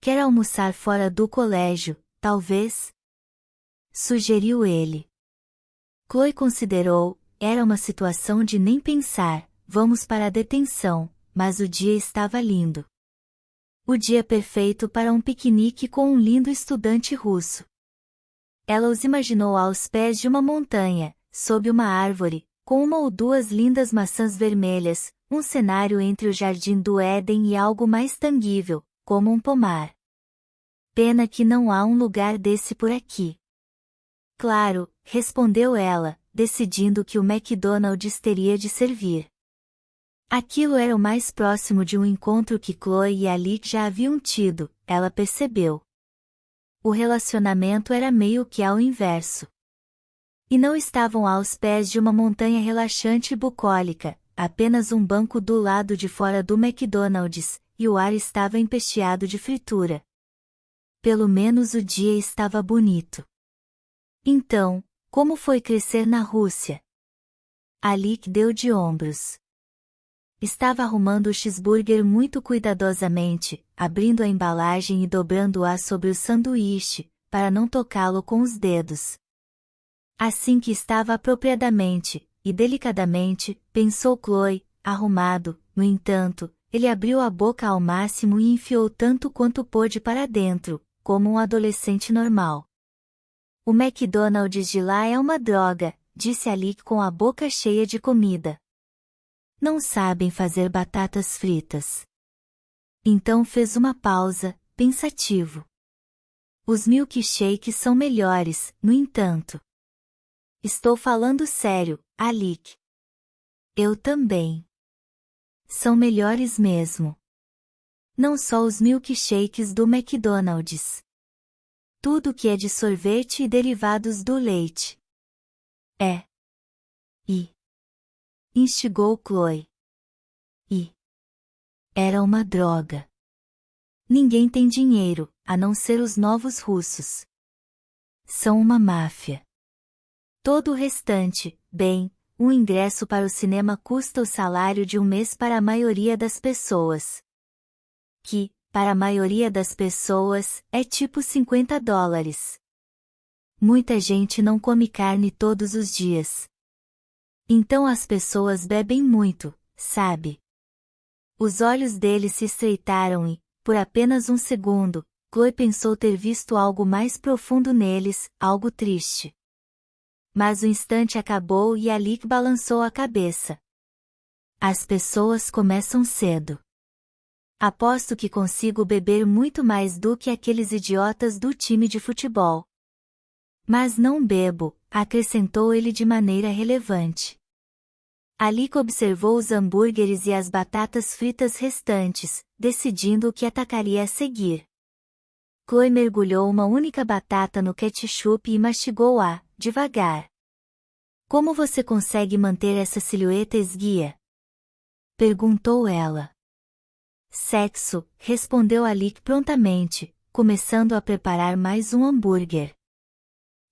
Speaker 1: Quer almoçar fora do colégio, talvez? Sugeriu ele. Chloe considerou, era uma situação de nem pensar, vamos para a detenção, mas o dia estava lindo. O dia perfeito para um piquenique com um lindo estudante russo. Ela os imaginou aos pés de uma montanha, sob uma árvore, com uma ou duas lindas maçãs vermelhas, um cenário entre o jardim do Éden e algo mais tangível, como um pomar. Pena que não há um lugar desse por aqui. Claro, respondeu ela, decidindo que o McDonald's teria de servir. Aquilo era o mais próximo de um encontro que Chloe e Alec já haviam tido, ela percebeu. O relacionamento era meio que ao inverso. E não estavam aos pés de uma montanha relaxante e bucólica, apenas um banco do lado de fora do McDonald's, e o ar estava empesteado de fritura. Pelo menos o dia estava bonito. Então, como foi crescer na Rússia? Alec deu de ombros. Estava arrumando o cheeseburger muito cuidadosamente, abrindo a embalagem e dobrando-a sobre o sanduíche, para não tocá-lo com os dedos. Assim que estava apropriadamente, e delicadamente, pensou Chloe, arrumado, no entanto, ele abriu a boca ao máximo e enfiou tanto quanto pôde para dentro, como um adolescente normal. O McDonald's de lá é uma droga, disse Alec com a boca cheia de comida. Não sabem fazer batatas fritas. Então fez uma pausa, pensativo. Os milkshakes são melhores, no entanto. Estou falando sério, Alec. Eu também. São melhores mesmo. Não só os milkshakes do McDonald's. Tudo que é de sorvete e derivados do leite. É. E instigou Chloe. E era uma droga. Ninguém tem dinheiro, a não ser os novos russos. São uma máfia. Todo o restante, bem, um ingresso para o cinema custa o salário de um mês para a maioria das pessoas. Que, para a maioria das pessoas, é tipo $50. Muita gente não come carne todos os dias. Então as pessoas bebem muito, sabe? Os olhos dele se estreitaram e, por apenas um segundo, Chloe pensou ter visto algo mais profundo neles, algo triste. Mas o instante acabou e Alec balançou a cabeça. As pessoas começam cedo. Aposto que consigo beber muito mais do que aqueles idiotas do time de futebol. Mas não bebo, acrescentou ele de maneira relevante. Alec observou os hambúrgueres e as batatas fritas restantes, decidindo o que atacaria a seguir. Chloe mergulhou uma única batata no ketchup e mastigou-a, devagar. Como você consegue manter essa silhueta esguia? Perguntou ela. Sexo, respondeu Alec prontamente, começando a preparar mais um hambúrguer.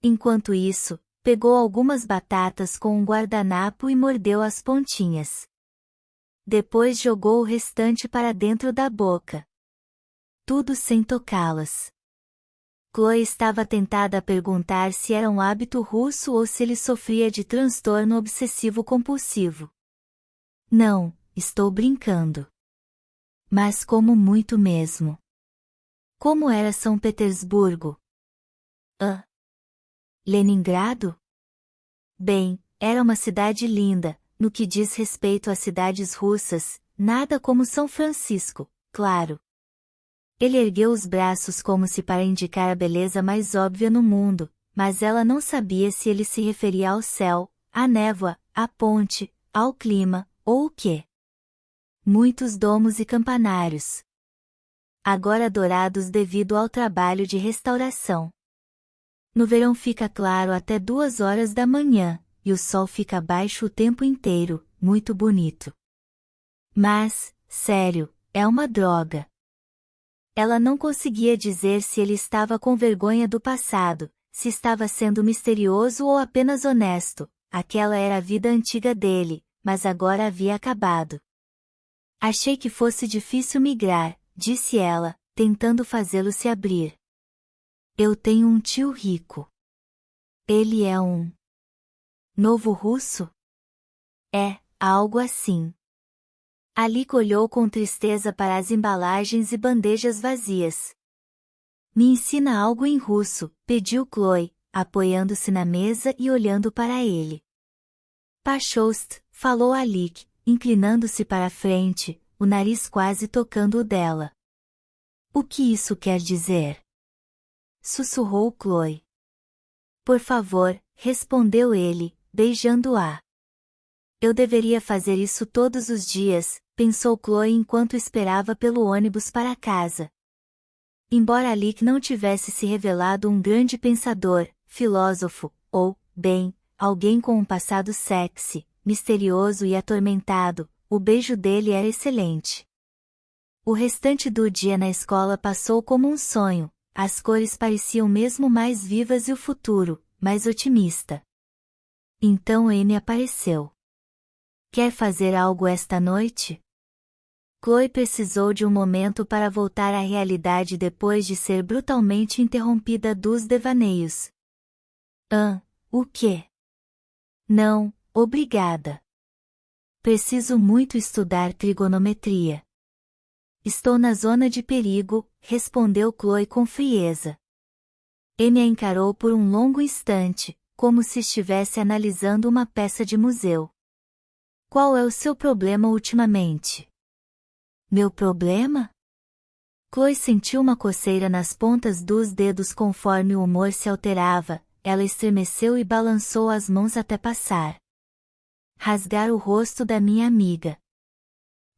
Speaker 1: Enquanto isso, pegou algumas batatas com um guardanapo e mordeu as pontinhas. depois jogou o restante para dentro da boca. Tudo sem tocá-las. Chloe estava tentada a perguntar se era um hábito russo ou se ele sofria de transtorno obsessivo-compulsivo. Não, estou brincando. Mas como muito mesmo. Como era São Petersburgo? Leningrado? Bem, era uma cidade linda, no que diz respeito às cidades russas, nada como São Francisco, claro. Ele ergueu os braços como se para indicar a beleza mais óbvia no mundo, mas ela não sabia se ele se referia ao céu, à névoa, à ponte, ao clima, ou o quê. Muitos domos e campanários. Agora dourados devido ao trabalho de restauração. No verão fica claro até 2 horas da manhã, e o sol fica baixo o tempo inteiro, muito bonito. Mas, sério, é uma droga. Ela não conseguia dizer se ele estava com vergonha do passado, se estava sendo misterioso ou apenas honesto. Aquela era a vida antiga dele, mas agora havia acabado. Achei que fosse difícil migrar, disse ela, tentando fazê-lo se abrir. Eu tenho um tio rico. Ele é um novo russo? É, algo assim. Alec olhou com tristeza para as embalagens e bandejas vazias. Me ensina algo em russo, pediu Chloe, apoiando-se na mesa e olhando para ele. Pashost, falou Alec, inclinando-se para a frente, o nariz quase tocando o dela. O que isso quer dizer? Sussurrou Chloe. Por favor, respondeu ele, beijando-a. Eu deveria fazer isso todos os dias, pensou Chloe enquanto esperava pelo ônibus para casa. Embora Alec não tivesse se revelado um grande pensador, filósofo, ou, bem, alguém com um passado sexy, misterioso e atormentado, o beijo dele era excelente. O restante do dia na escola passou como um sonho, as cores pareciam mesmo mais vivas e o futuro, mais otimista. Então Amy apareceu. Quer fazer algo esta noite? Chloe precisou de um momento para voltar à realidade depois de ser brutalmente interrompida dos devaneios. O quê? Não, obrigada. Preciso muito estudar trigonometria. Estou na zona de perigo, respondeu Chloe com frieza. Amy a encarou por um longo instante, como se estivesse analisando uma peça de museu. Qual é o seu problema ultimamente? Meu problema? Chloe sentiu uma coceira nas pontas dos dedos conforme o humor se alterava, ela estremeceu e balançou as mãos até passar. Rasgar o rosto da minha amiga.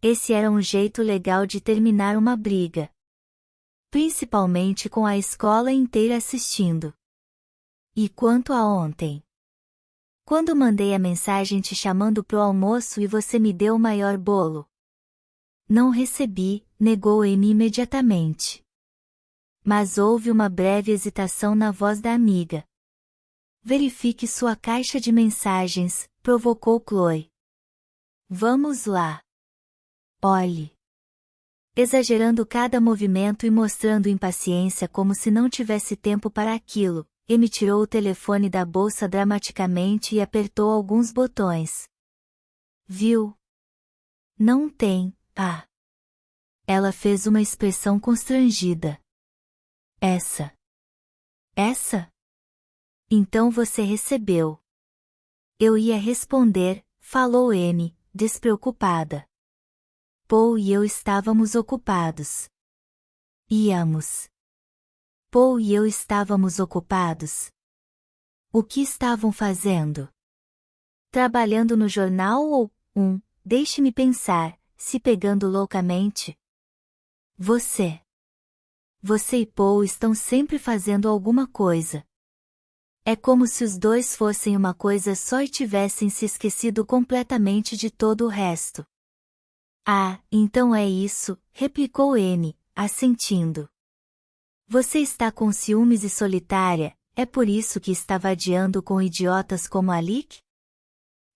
Speaker 1: Esse era um jeito legal de terminar uma briga. Principalmente com a escola inteira assistindo. E quanto a ontem? Quando mandei a mensagem te chamando pro almoço e você me deu o maior bolo? Não recebi, negou Amy imediatamente. Mas houve uma breve hesitação na voz da amiga. Verifique sua caixa de mensagens, provocou Chloe. Vamos lá. Olhe. Exagerando cada movimento e mostrando impaciência como se não tivesse tempo para aquilo, Amy tirou o telefone da bolsa dramaticamente e apertou alguns botões. Viu? Não tem. Ela fez uma expressão constrangida. Essa? Então você recebeu. Eu ia responder, falou Amy, despreocupada. Paul e eu estávamos ocupados. Paul e eu estávamos ocupados. O que estavam fazendo? Trabalhando no jornal ou, deixe-me pensar, se pegando loucamente? Você e Paul estão sempre fazendo alguma coisa. É como se os dois fossem uma coisa só e tivessem se esquecido completamente de todo o resto. Então é isso, replicou Amy, assentindo. Você está com ciúmes e solitária, é por isso que está vadiando com idiotas como Alec?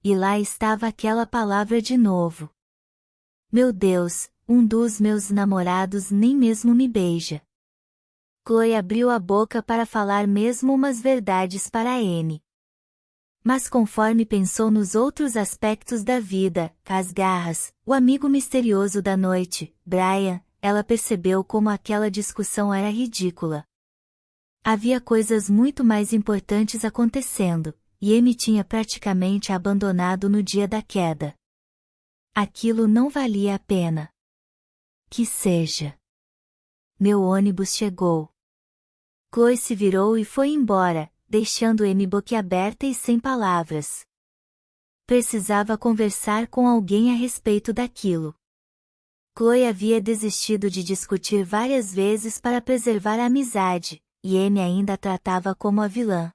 Speaker 1: E lá estava aquela palavra de novo. Meu Deus, um dos meus namorados nem mesmo me beija. Chloe abriu a boca para falar mesmo umas verdades para Amy. Mas conforme pensou nos outros aspectos da vida, as garras, o amigo misterioso da noite, Brian, ela percebeu como aquela discussão era ridícula. Havia coisas muito mais importantes acontecendo, e Amy tinha praticamente abandonado no dia da queda. Aquilo não valia a pena. Que seja. Meu ônibus chegou. Chloe se virou e foi embora, deixando Amy boquiaberta e sem palavras. Precisava conversar com alguém a respeito daquilo. Chloe havia desistido de discutir várias vezes para preservar a amizade, e Amy ainda a tratava como a vilã.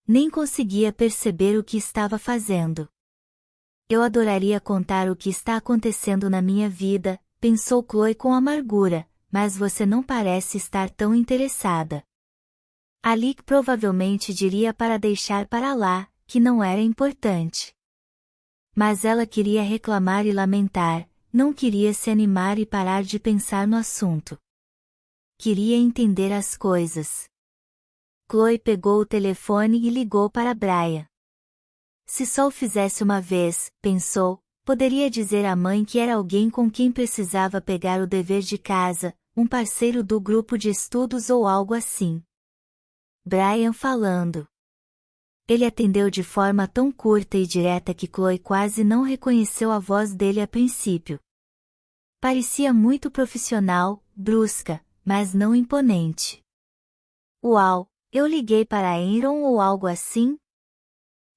Speaker 1: Nem conseguia perceber o que estava fazendo. Eu adoraria contar o que está acontecendo na minha vida, pensou Chloe com amargura, mas você não parece estar tão interessada. Alec provavelmente diria para deixar para lá, que não era importante. Mas ela queria reclamar e lamentar, não queria se animar e parar de pensar no assunto. Queria entender as coisas. Chloe pegou o telefone e ligou para Brian. Se só o fizesse uma vez, pensou, poderia dizer à mãe que era alguém com quem precisava pegar o dever de casa, um parceiro do grupo de estudos ou algo assim. Brian falando. Ele atendeu de forma tão curta e direta que Chloe quase não reconheceu a voz dele a princípio. Parecia muito profissional, brusca, mas não imponente. Uau, eu liguei para Aaron ou algo assim?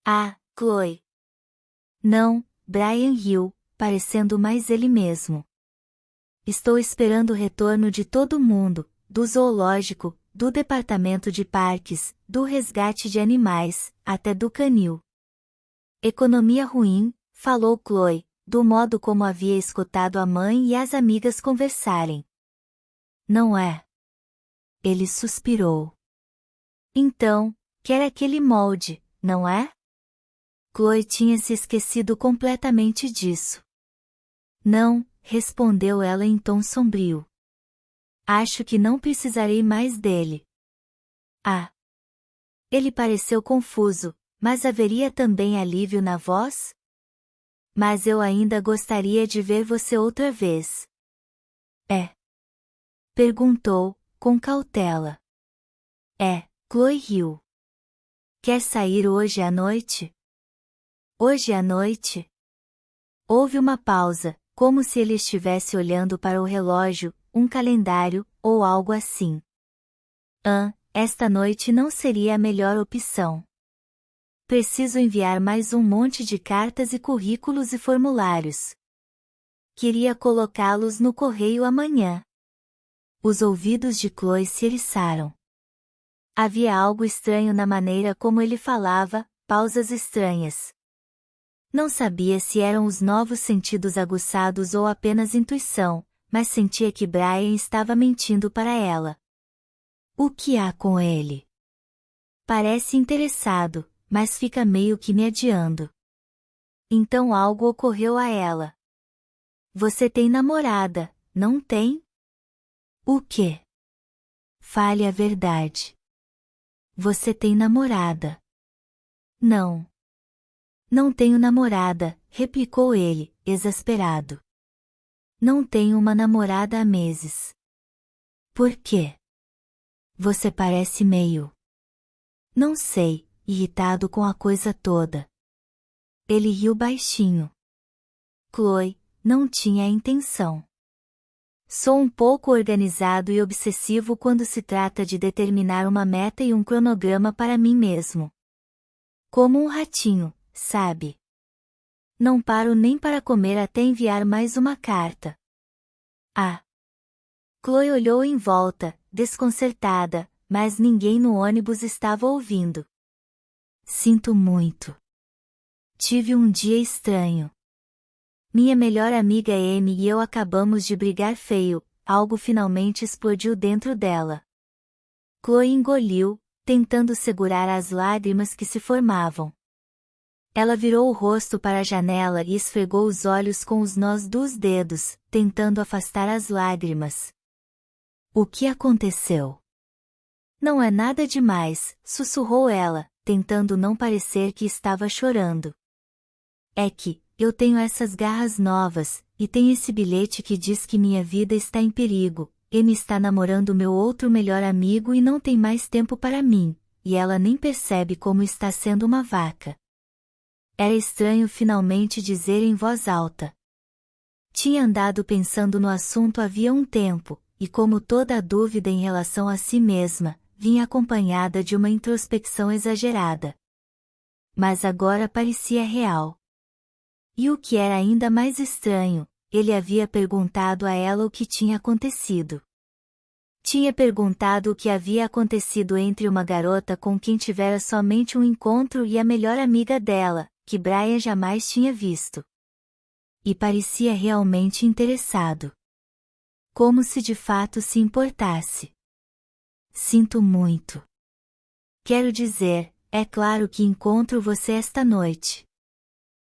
Speaker 1: Ah, Chloe. Não, Brian riu, parecendo mais ele mesmo. Estou esperando o retorno de todo mundo, do zoológico, do departamento de parques, do resgate de animais, até do canil. Economia ruim, falou Chloe, do modo como havia escutado a mãe e as amigas conversarem. Não é? Ele suspirou. Então, quer aquele molde, não é? Chloe tinha se esquecido completamente disso. Não, respondeu ela em tom sombrio. Acho que não precisarei mais dele. Ah! Ele pareceu confuso, mas haveria também alívio na voz? Mas eu ainda gostaria de ver você outra vez. É? Perguntou, com cautela. É, Chloe riu. Quer sair hoje à noite? Hoje à noite? Houve uma pausa, como se ele estivesse olhando para o relógio, um calendário, ou algo assim. Esta noite não seria a melhor opção. Preciso enviar mais um monte de cartas e currículos e formulários. Queria colocá-los no correio amanhã. Os ouvidos de Chloe se eriçaram. Havia algo estranho na maneira como ele falava, pausas estranhas. Não sabia se eram os novos sentidos aguçados ou apenas intuição, mas sentia que Brian estava mentindo para ela. O que há com ele? Parece interessado, mas fica meio que me adiando. Então algo ocorreu a ela. Você tem namorada, não tem? O quê? Fale a verdade. Você tem namorada. Não. Não tenho namorada, replicou ele, exasperado. Não tenho uma namorada há meses. Por quê? Você parece meio... Não sei, irritado com a coisa toda. Ele riu baixinho. Chloe, não tinha a intenção. Sou um pouco organizado e obsessivo quando se trata de determinar uma meta e um cronograma para mim mesmo. Como um ratinho, sabe? Não paro nem para comer até enviar mais uma carta. Ah! Chloe olhou em volta, desconcertada, mas ninguém no ônibus estava ouvindo. Sinto muito. Tive um dia estranho. Minha melhor amiga Amy e eu acabamos de brigar feio, algo finalmente explodiu dentro dela. Chloe engoliu, tentando segurar as lágrimas que se formavam. Ela virou o rosto para a janela e esfregou os olhos com os nós dos dedos, tentando afastar as lágrimas. O que aconteceu? Não é nada demais, sussurrou ela, tentando não parecer que estava chorando. É que, eu tenho essas garras novas, e tem esse bilhete que diz que minha vida está em perigo. Amy está namorando meu outro melhor amigo e não tem mais tempo para mim, e ela nem percebe como está sendo uma vaca. Era estranho finalmente dizer em voz alta. Tinha andado pensando no assunto havia um tempo, e como toda a dúvida em relação a si mesma, vinha acompanhada de uma introspecção exagerada. Mas agora parecia real. E o que era ainda mais estranho, ele havia perguntado a ela o que tinha acontecido. Tinha perguntado o que havia acontecido entre uma garota com quem tivera somente um encontro e a melhor amiga dela, que Brian jamais tinha visto. E parecia realmente interessado. Como se de fato se importasse. Sinto muito. Quero dizer, é claro que encontro você esta noite.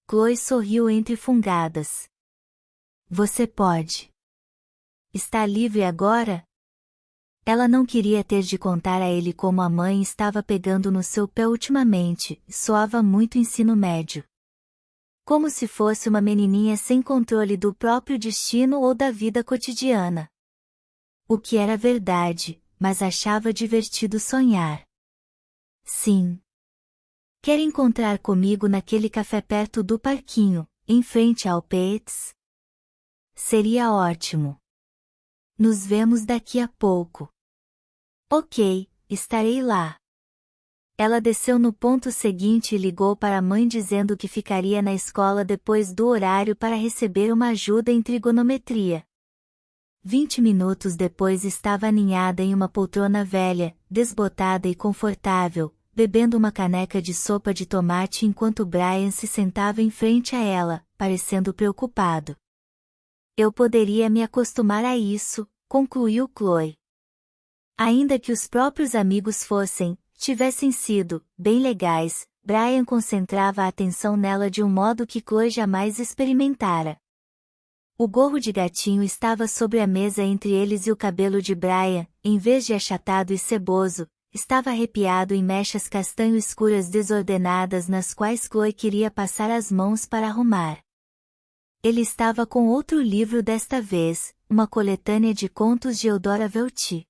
Speaker 1: Chloe sorriu entre fungadas. Você pode. Está livre agora? Ela não queria ter de contar a ele como a mãe estava pegando no seu pé ultimamente, soava muito ensino médio. Como se fosse uma menininha sem controle do próprio destino ou da vida cotidiana. O que era verdade, mas achava divertido sonhar. Sim. Quer encontrar comigo naquele café perto do parquinho, em frente ao Pete's? Seria ótimo. Nos vemos daqui a pouco. Ok, estarei lá. Ela desceu no ponto seguinte e ligou para a mãe dizendo que ficaria na escola depois do horário para receber uma ajuda em trigonometria. 20 minutos depois estava aninhada em uma poltrona velha, desbotada e confortável, bebendo uma caneca de sopa de tomate enquanto Brian se sentava em frente a ela, parecendo preocupado. Eu poderia me acostumar a isso, concluiu Chloe. Ainda que os próprios amigos tivessem sido, bem legais, Brian concentrava a atenção nela de um modo que Chloe jamais experimentara. O gorro de gatinho estava sobre a mesa entre eles e o cabelo de Brian, em vez de achatado e ceboso, estava arrepiado em mechas castanho escuras desordenadas nas quais Chloe queria passar as mãos para arrumar. Ele estava com outro livro desta vez, uma coletânea de contos de Eudora Velty.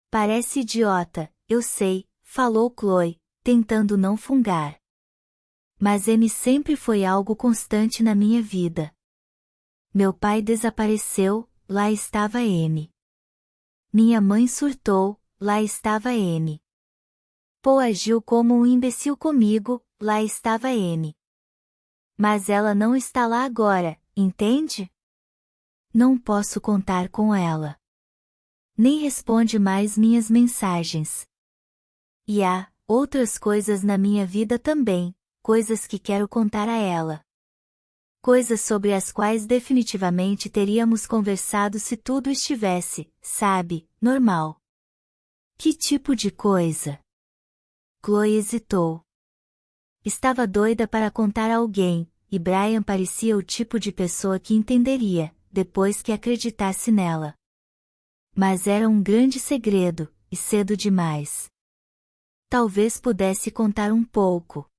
Speaker 1: Parece idiota, eu sei, falou Chloe, tentando não fungar. Mas Amy sempre foi algo constante na minha vida. Meu pai desapareceu, lá estava Amy. Minha mãe surtou, lá estava Amy. Paul agiu como um imbecil comigo, lá estava Amy. Mas ela não está lá agora, entende? Não posso contar com ela. Nem responde mais minhas mensagens. E há outras coisas na minha vida também, coisas que quero contar a ela. Coisas sobre as quais definitivamente teríamos conversado se tudo estivesse, sabe, normal. Que tipo de coisa? Chloe hesitou. Estava doida para contar a alguém, e Brian parecia o tipo de pessoa que entenderia, depois que acreditasse nela. Mas era um grande segredo, e cedo demais. Talvez pudesse contar um pouco.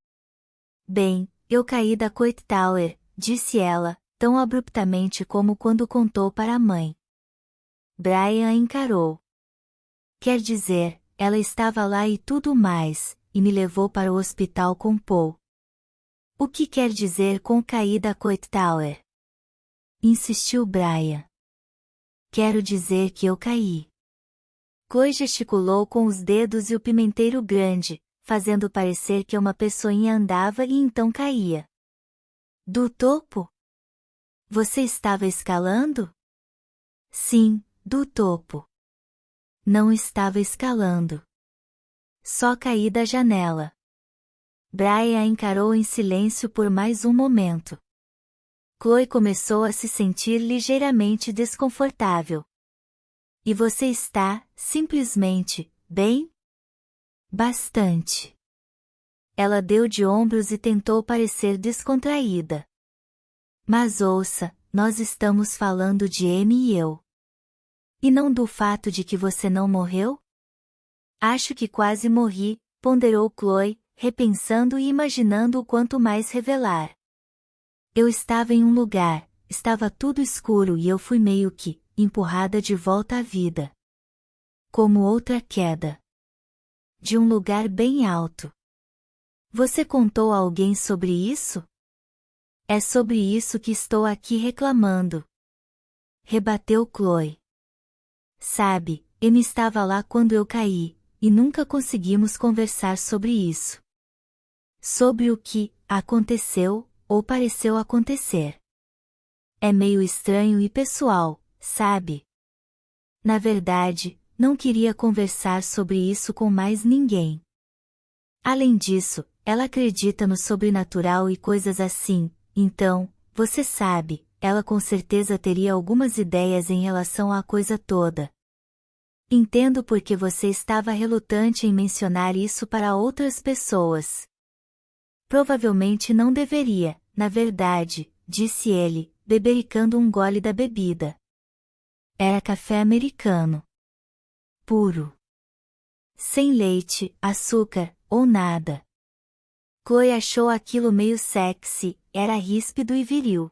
Speaker 1: Bem, eu caí da Coit Tower, disse ela, tão abruptamente como quando contou para a mãe. Brian a encarou. Quer dizer, ela estava lá e tudo mais, e me levou para o hospital com Paul. O que quer dizer com cair da Coit Tower? Insistiu Brian. Quero dizer que eu caí. Chloe gesticulou com os dedos e o pimenteiro grande, fazendo parecer que uma pessoinha andava e então caía. Do topo? Você estava escalando? Sim, do topo. Não estava escalando. Só caí da janela. Brian a encarou em silêncio por mais um momento. Chloe começou a se sentir ligeiramente desconfortável. E você está, simplesmente, bem? Bastante. Ela deu de ombros e tentou parecer descontraída. Mas ouça, nós estamos falando de Amy e eu. E não do fato de que você não morreu? Acho que quase morri, ponderou Chloe, repensando e imaginando o quanto mais revelar. Eu estava em um lugar, estava tudo escuro e eu fui meio que empurrada de volta à vida. Como outra queda. De um lugar bem alto. Você contou a alguém sobre isso? É sobre isso que estou aqui reclamando. Rebateu Chloe. Sabe, Amy estava lá quando eu caí, e nunca conseguimos conversar sobre isso. Sobre o que aconteceu, ou pareceu acontecer. É meio estranho e pessoal, sabe? Na verdade, não queria conversar sobre isso com mais ninguém. Além disso, ela acredita no sobrenatural e coisas assim, então, você sabe, ela com certeza teria algumas ideias em relação à coisa toda. Entendo por que você estava relutante em mencionar isso para outras pessoas. Provavelmente não deveria, na verdade, disse ele, bebericando um gole da bebida. Era café americano. Puro. Sem leite, açúcar, ou nada. Chloe achou aquilo meio sexy, era ríspido e viril.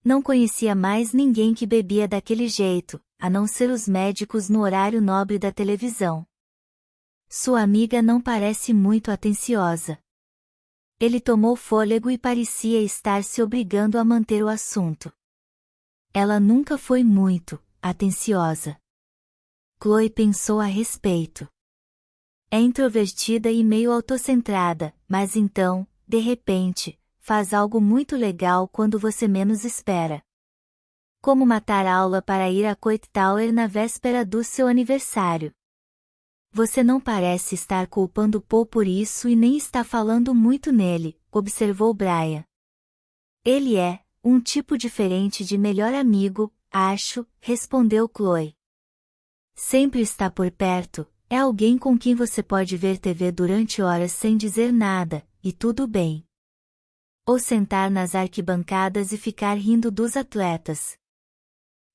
Speaker 1: Não conhecia mais ninguém que bebia daquele jeito, a não ser os médicos no horário nobre da televisão. Sua amiga não parece muito atenciosa. Ele tomou fôlego e parecia estar se obrigando a manter o assunto. Ela nunca foi muito atenciosa. Chloe pensou a respeito. É introvertida e meio autocentrada, mas então, de repente, faz algo muito legal quando você menos espera. Como matar aula para ir a Coit Tower na véspera do seu aniversário. Você não parece estar culpando Paul por isso e nem está falando muito nele, observou Brian. Ele é um tipo diferente de melhor amigo, acho, respondeu Chloe. Sempre está por perto, é alguém com quem você pode ver TV durante horas sem dizer nada, e tudo bem. Ou sentar nas arquibancadas e ficar rindo dos atletas.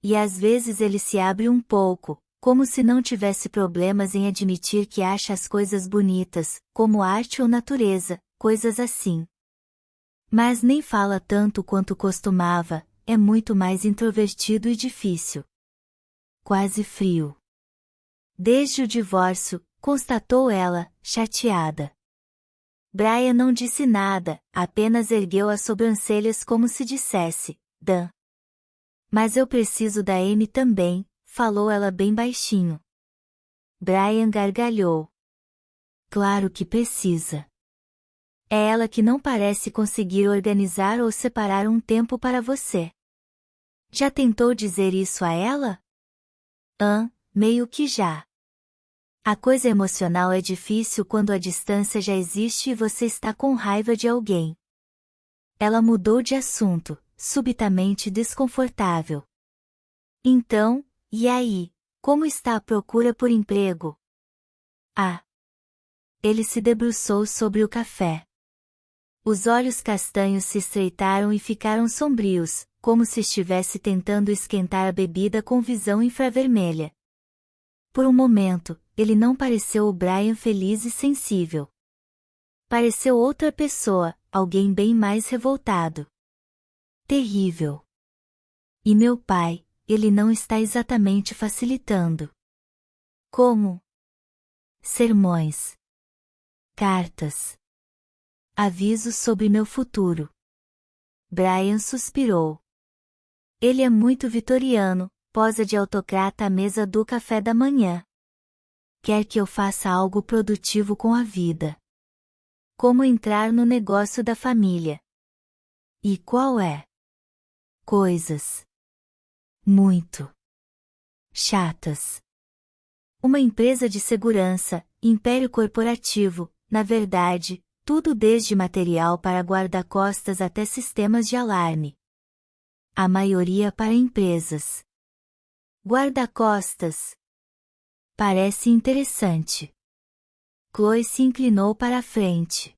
Speaker 1: E às vezes ele se abre um pouco, como se não tivesse problemas em admitir que acha as coisas bonitas, como arte ou natureza, coisas assim. Mas nem fala tanto quanto costumava, é muito mais introvertido e difícil. Quase frio. Desde o divórcio, constatou ela, chateada. Brian não disse nada, apenas ergueu as sobrancelhas como se dissesse, Dan. Mas eu preciso da Amy também, falou ela bem baixinho. Brian gargalhou. Claro que precisa. É ela que não parece conseguir organizar ou separar um tempo para você. Já tentou dizer isso a ela? Meio que já. A coisa emocional é difícil quando a distância já existe e você está com raiva de alguém. Ela mudou de assunto, subitamente desconfortável. Então, e aí, como está a procura por emprego? Ah! Ele se debruçou sobre o café. Os olhos castanhos se estreitaram e ficaram sombrios, como se estivesse tentando esquentar a bebida com visão infravermelha. Por um momento, ele não pareceu o Brian feliz e sensível. Pareceu outra pessoa, alguém bem mais revoltado. Terrível. E meu pai, ele não está exatamente facilitando. Como? Sermões. Cartas. Avisos sobre meu futuro. Brian suspirou. Ele é muito vitoriano, posa de autocrata à mesa do café da manhã. Quer que eu faça algo produtivo com a vida. Como entrar no negócio da família. E qual é? Coisas. Muito. Chatas. Uma empresa de segurança, império corporativo, na verdade, tudo desde material para guarda-costas até sistemas de alarme. A maioria para empresas. Guarda-costas. Parece interessante. Chloe se inclinou para a frente.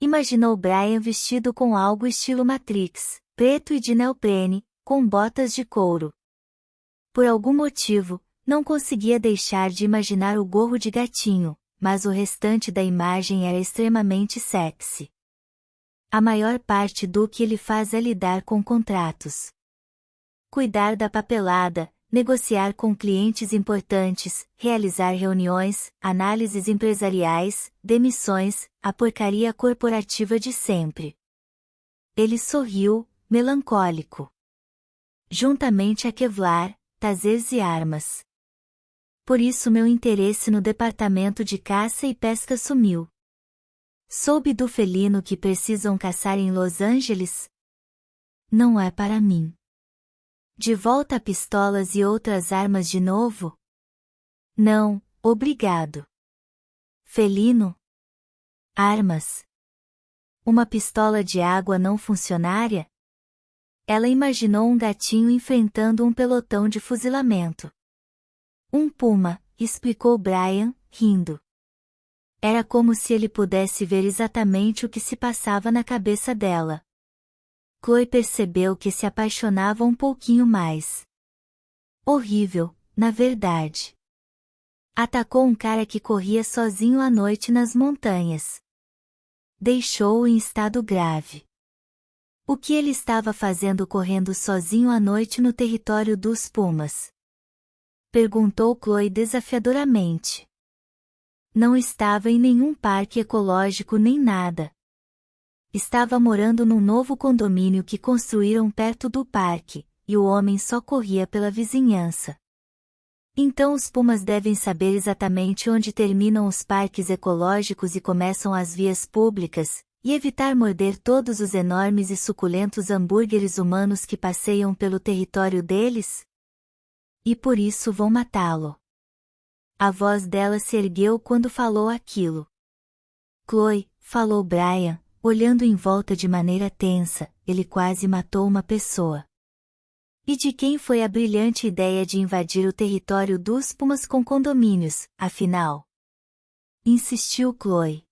Speaker 1: Imaginou Brian vestido com algo estilo Matrix, preto e de neoprene, com botas de couro. Por algum motivo, não conseguia deixar de imaginar o gorro de gatinho, mas o restante da imagem era extremamente sexy. A maior parte do que ele faz é lidar com contratos. Cuidar da papelada, negociar com clientes importantes, realizar reuniões, análises empresariais, demissões, a porcaria corporativa de sempre. Ele sorriu, melancólico. Juntamente a Kevlar, tasers e armas. Por isso meu interesse no departamento de caça e pesca sumiu. Soube do felino que precisam caçar em Los Angeles? Não é para mim. De volta a pistolas e outras armas de novo? Não, obrigado. Felino? Armas? Uma pistola de água não funcionária? Ela imaginou um gatinho enfrentando um pelotão de fuzilamento. Um puma, explicou Brian, rindo. Era como se ele pudesse ver exatamente o que se passava na cabeça dela. Chloe percebeu que se apaixonava um pouquinho mais. Horrível, na verdade. Atacou um cara que corria sozinho à noite nas montanhas. Deixou-o em estado grave. O que ele estava fazendo correndo sozinho à noite no território dos pumas? Perguntou Chloe desafiadoramente. Não estava em nenhum parque ecológico nem nada. Estava morando num novo condomínio que construíram perto do parque, e o homem só corria pela vizinhança. Então os pumas devem saber exatamente onde terminam os parques ecológicos e começam as vias públicas, e evitar morder todos os enormes e suculentos hambúrgueres humanos que passeiam pelo território deles? E por isso vão matá-lo. A voz dela se ergueu quando falou aquilo. Chloe, falou Brian, olhando em volta de maneira tensa, ele quase matou uma pessoa. E de quem foi a brilhante ideia de invadir o território dos pumas com condomínios, afinal? Insistiu Chloe.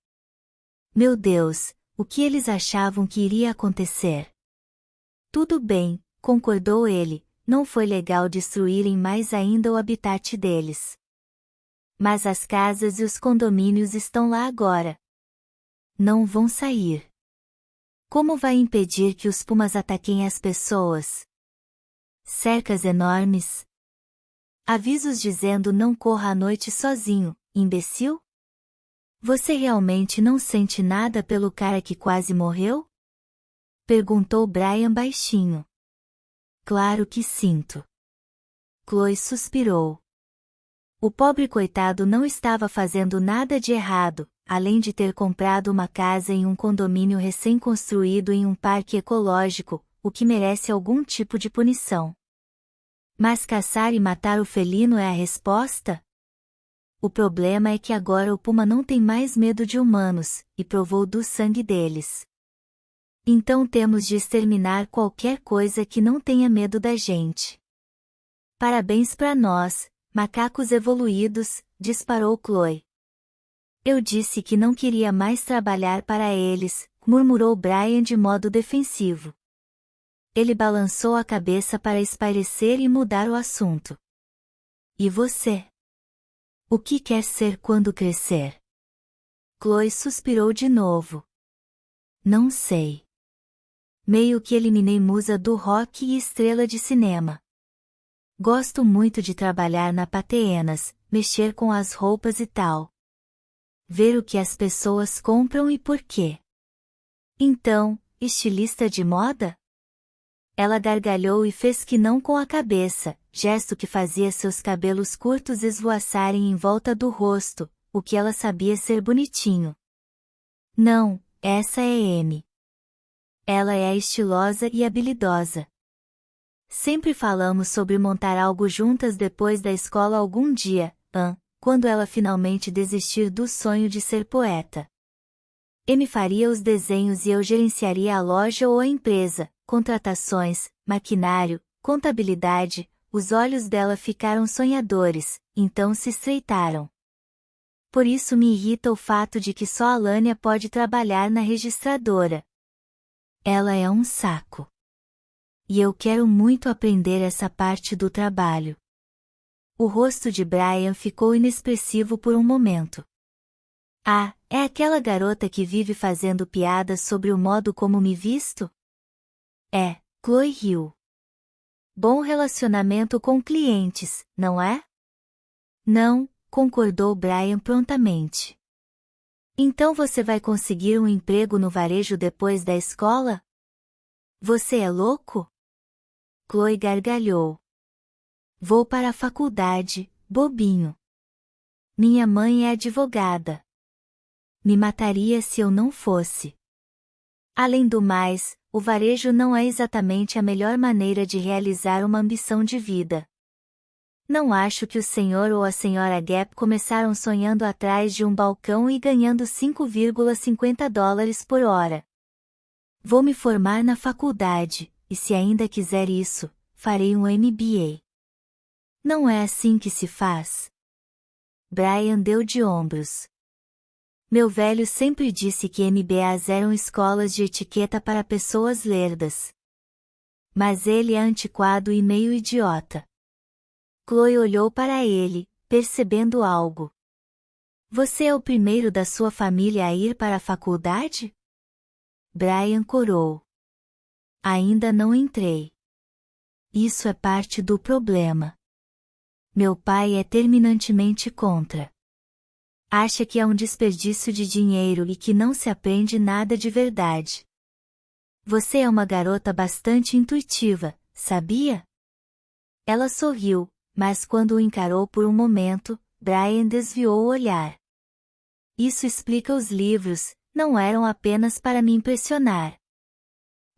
Speaker 1: Meu Deus, o que eles achavam que iria acontecer? Tudo bem, concordou ele, não foi legal destruírem mais ainda o habitat deles. Mas as casas e os condomínios estão lá agora. Não vão sair. Como vai impedir que os pumas ataquem as pessoas? Cercas enormes? Avisos dizendo não corra à noite sozinho, imbecil? Você realmente não sente nada pelo cara que quase morreu? Perguntou Brian baixinho. Claro que sinto. Chloe suspirou. O pobre coitado não estava fazendo nada de errado, além de ter comprado uma casa em um condomínio recém-construído em um parque ecológico, o que merece algum tipo de punição. Mas caçar e matar o felino é a resposta? O problema é que agora o puma não tem mais medo de humanos, e provou do sangue deles. Então temos de exterminar qualquer coisa que não tenha medo da gente. Parabéns para nós, macacos evoluídos, disparou Chloe. Eu disse que não queria mais trabalhar para eles, murmurou Brian de modo defensivo. Ele balançou a cabeça para espairecer e mudar o assunto. E você? O que quer ser quando crescer? Chloe suspirou de novo. Não sei. Meio que eliminei musa do rock e estrela de cinema. Gosto muito de trabalhar na Pateenas, mexer com as roupas e tal. Ver o que as pessoas compram e por quê. Então, estilista de moda? Ela gargalhou e fez que não com a cabeça, gesto que fazia seus cabelos curtos esvoaçarem em volta do rosto, o que ela sabia ser bonitinho. Não, essa é M. Ela é a estilosa e habilidosa. Sempre falamos sobre montar algo juntas depois da escola algum dia, quando ela finalmente desistir do sonho de ser poeta. M faria os desenhos e eu gerenciaria a loja ou a empresa, contratações, maquinário, contabilidade. Os olhos dela ficaram sonhadores, então se estreitaram. Por isso me irrita o fato de que só a Lania pode trabalhar na registradora. Ela é um saco. E eu quero muito aprender essa parte do trabalho. O rosto de Brian ficou inexpressivo por um momento. Ah, é aquela garota que vive fazendo piadas sobre o modo como me visto? É, Chloe riu. Bom relacionamento com clientes, não é? Não, concordou Brian prontamente. Então você vai conseguir um emprego no varejo depois da escola? Você é louco? Chloe gargalhou. Vou para a faculdade, bobinho. Minha mãe é advogada. Me mataria se eu não fosse. Além do mais, o varejo não é exatamente a melhor maneira de realizar uma ambição de vida. Não acho que o senhor ou a senhora Gap começaram sonhando atrás de um balcão e ganhando $5,50 por hora. Vou me formar na faculdade, e se ainda quiser isso, farei um MBA. Não é assim que se faz? Brian deu de ombros. Meu velho sempre disse que MBAs eram escolas de etiqueta para pessoas lerdas. Mas ele é antiquado e meio idiota. Chloe olhou para ele, percebendo algo. Você é o primeiro da sua família a ir para a faculdade? Brian corou. Ainda não entrei. Isso é parte do problema. Meu pai é terminantemente contra. Acha que é um desperdício de dinheiro e que não se aprende nada de verdade. Você é uma garota bastante intuitiva, sabia? Ela sorriu, mas quando o encarou por um momento, Brian desviou o olhar. Isso explica os livros, não eram apenas para me impressionar.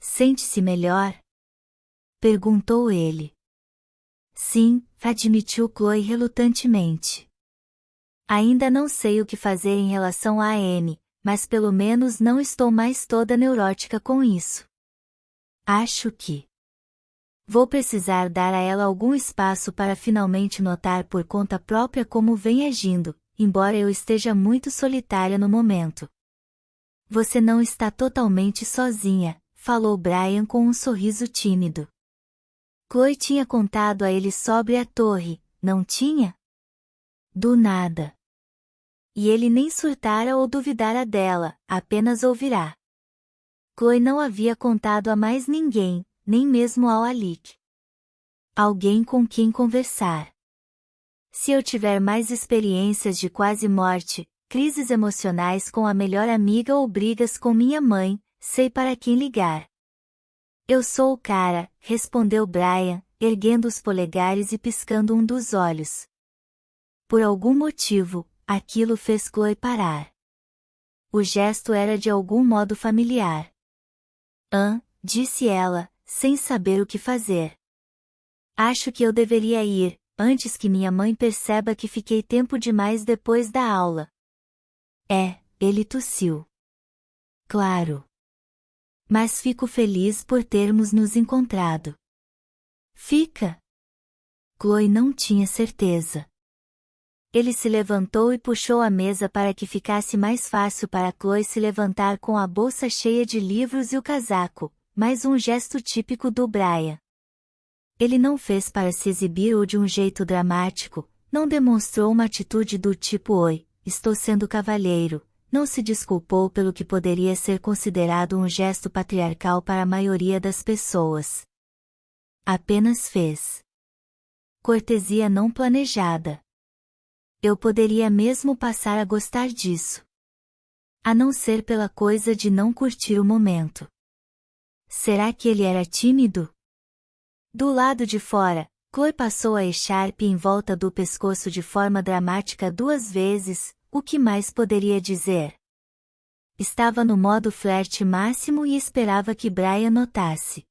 Speaker 1: Sente-se melhor? Perguntou ele. Sim, admitiu Chloe relutantemente. Ainda não sei o que fazer em relação a Anne, mas pelo menos não estou mais toda neurótica com isso. Acho que vou precisar dar a ela algum espaço para finalmente notar por conta própria como vem agindo, embora eu esteja muito solitária no momento. Você não está totalmente sozinha, falou Brian com um sorriso tímido. Chloe tinha contado a ele sobre a torre, não tinha? Do nada. E ele nem surtara ou duvidara dela, apenas ouvirá. Chloe não havia contado a mais ninguém, nem mesmo ao Alec. Alguém com quem conversar. Se eu tiver mais experiências de quase morte, crises emocionais com a melhor amiga ou brigas com minha mãe, sei para quem ligar. Eu sou o cara, respondeu Brian, erguendo os polegares e piscando um dos olhos. Por algum motivo, aquilo fez Chloe parar. O gesto era de algum modo familiar. Disse ela, sem saber o que fazer. Acho que eu deveria ir, antes que minha mãe perceba que fiquei tempo demais depois da aula. Ele tossiu. Claro. Mas fico feliz por termos nos encontrado. Fica? Chloe não tinha certeza. Ele se levantou e puxou a mesa para que ficasse mais fácil para Chloe se levantar com a bolsa cheia de livros e o casaco, mais um gesto típico do Brian. Ele não fez para se exibir ou de um jeito dramático, não demonstrou uma atitude do tipo oi, estou sendo cavalheiro, não se desculpou pelo que poderia ser considerado um gesto patriarcal para a maioria das pessoas. Apenas fez. Cortesia não planejada. Eu poderia mesmo passar a gostar disso. A não ser pela coisa de não curtir o momento. Será que ele era tímido? Do lado de fora, Chloe passou a echarpe em volta do pescoço de forma dramática 2 vezes, o que mais poderia dizer? Estava no modo flerte máximo e esperava que Brian notasse.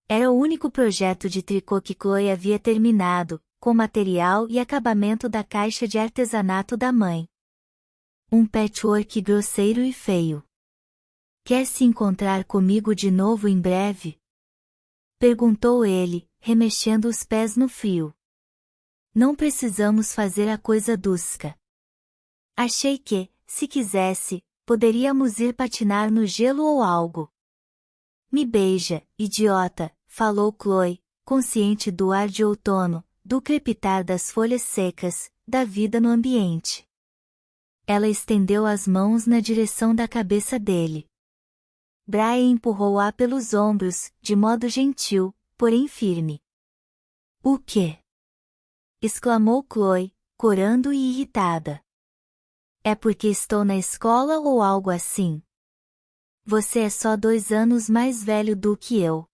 Speaker 1: Era o único projeto de tricô que Chloe havia terminado, com material e acabamento da caixa de artesanato da mãe. Um patchwork grosseiro e feio. Quer se encontrar comigo de novo em breve? Perguntou ele, remexendo os pés no frio. Não precisamos fazer a coisa dusca. Achei que, se quisesse, poderíamos ir patinar no gelo ou algo. Me beija, idiota, falou Chloe, consciente do ar de outono, do crepitar das folhas secas, da vida no ambiente. Ela estendeu as mãos na direção da cabeça dele. Brian empurrou-a pelos ombros, de modo gentil, porém firme. O quê? Exclamou Chloe, corando e irritada. É porque estou na escola ou algo assim? Você é só 2 anos mais velho do que eu.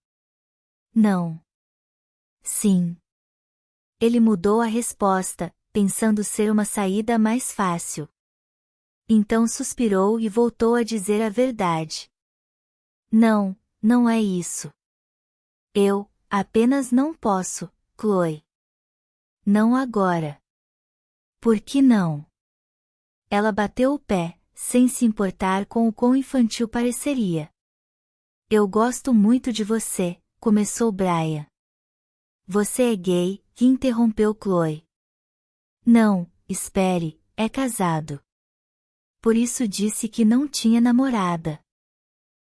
Speaker 1: Não. Sim. Ele mudou a resposta, pensando ser uma saída mais fácil. Então suspirou e voltou a dizer a verdade. Não, não é isso. Eu, apenas não posso, Chloe. Não agora. Por que não? Ela bateu o pé, sem se importar com o quão infantil pareceria. Eu gosto muito de você, começou Brian. Você é gay, que interrompeu Chloe. Não, espere, é casado. Por isso disse que não tinha namorada.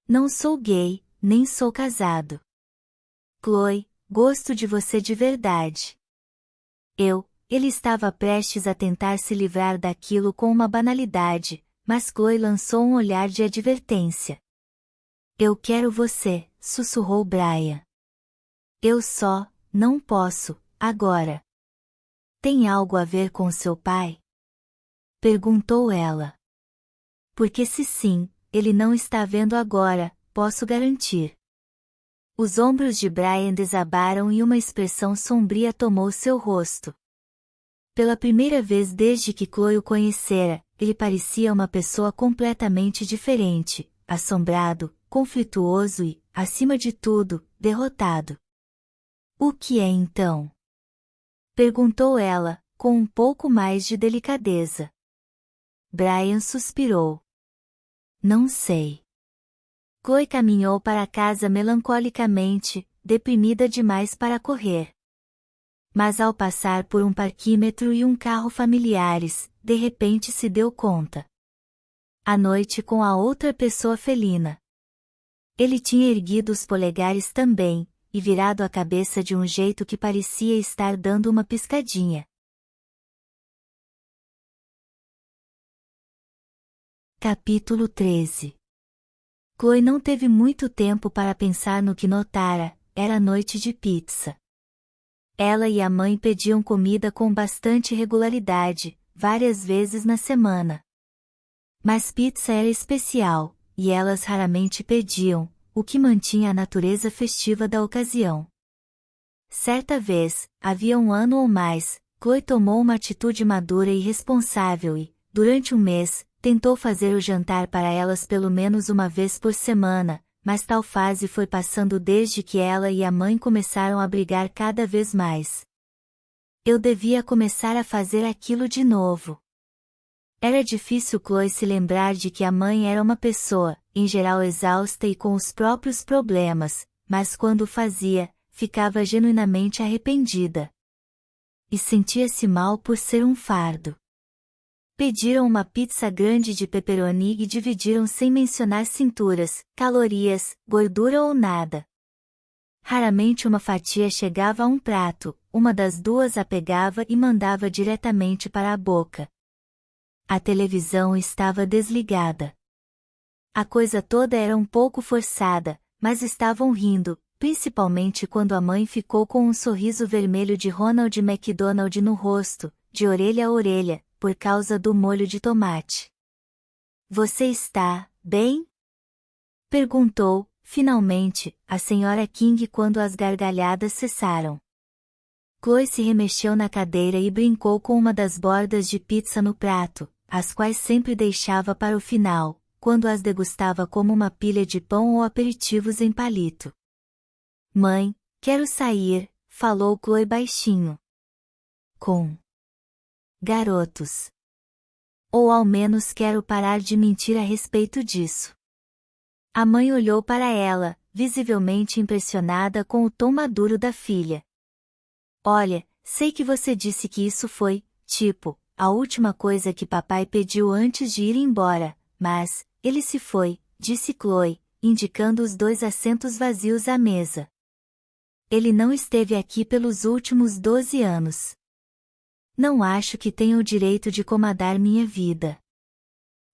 Speaker 1: Não sou gay, nem sou casado. Chloe, gosto de você de verdade. Ele estava prestes a tentar se livrar daquilo com uma banalidade, mas Chloe lançou um olhar de advertência. Eu quero você, sussurrou Brian. Eu só, não posso, agora. Tem algo a ver com seu pai? Perguntou ela. Porque se sim, ele não está vendo agora, posso garantir. Os ombros de Brian desabaram e uma expressão sombria tomou seu rosto. Pela primeira vez desde que Chloe o conhecera, ele parecia uma pessoa completamente diferente, assombrado, conflituoso e, acima de tudo, derrotado. O que é então? Perguntou ela, com um pouco mais de delicadeza. Brian suspirou. Não sei. Chloe caminhou para casa melancolicamente, deprimida demais para correr. Mas ao passar por um parquímetro e um carro familiares, de repente se deu conta. À noite com a outra pessoa felina. Ele tinha erguido os polegares também, e virado a cabeça de um jeito que parecia estar dando uma piscadinha. Capítulo 13. Chloe não teve muito tempo para pensar no que notara, era noite de pizza. Ela e a mãe pediam comida com bastante regularidade, várias vezes na semana. Mas pizza era especial, e elas raramente pediam, o que mantinha a natureza festiva da ocasião. Certa vez, havia 1 ano ou mais, Chloe tomou uma atitude madura e responsável e, durante um mês, tentou fazer o jantar para elas pelo menos uma vez por semana, mas tal fase foi passando desde que ela e a mãe começaram a brigar cada vez mais. Eu devia começar a fazer aquilo de novo. Era difícil Chloe se lembrar de que a mãe era uma pessoa, em geral exausta e com os próprios problemas, mas quando o fazia, ficava genuinamente arrependida. E sentia-se mal por ser um fardo. Pediram uma pizza grande de pepperoni e dividiram sem mencionar cinturas, calorias, gordura ou nada. Raramente uma fatia chegava a um prato, uma das duas a pegava e mandava diretamente para a boca. A televisão estava desligada. A coisa toda era um pouco forçada, mas estavam rindo, principalmente quando a mãe ficou com um sorriso vermelho de Ronald McDonald no rosto, de orelha a orelha, por causa do molho de tomate. Você está bem? Perguntou, finalmente, a Sra. King quando as gargalhadas cessaram. Chloe se remexeu na cadeira e brincou com uma das bordas de pizza no prato, as quais sempre deixava para o final, quando as degustava como uma pilha de pão ou aperitivos em palito. Mãe, quero sair, falou Chloe baixinho. Com garotos. Ou ao menos quero parar de mentir a respeito disso. A mãe olhou para ela, visivelmente impressionada com o tom maduro da filha. Olha, sei que você disse que isso foi, tipo, a última coisa que papai pediu antes de ir embora, mas, ele se foi, disse Chloe, indicando os 2 assentos vazios à mesa. Ele não esteve aqui pelos últimos 12 anos. Não acho que tenha o direito de comandar minha vida.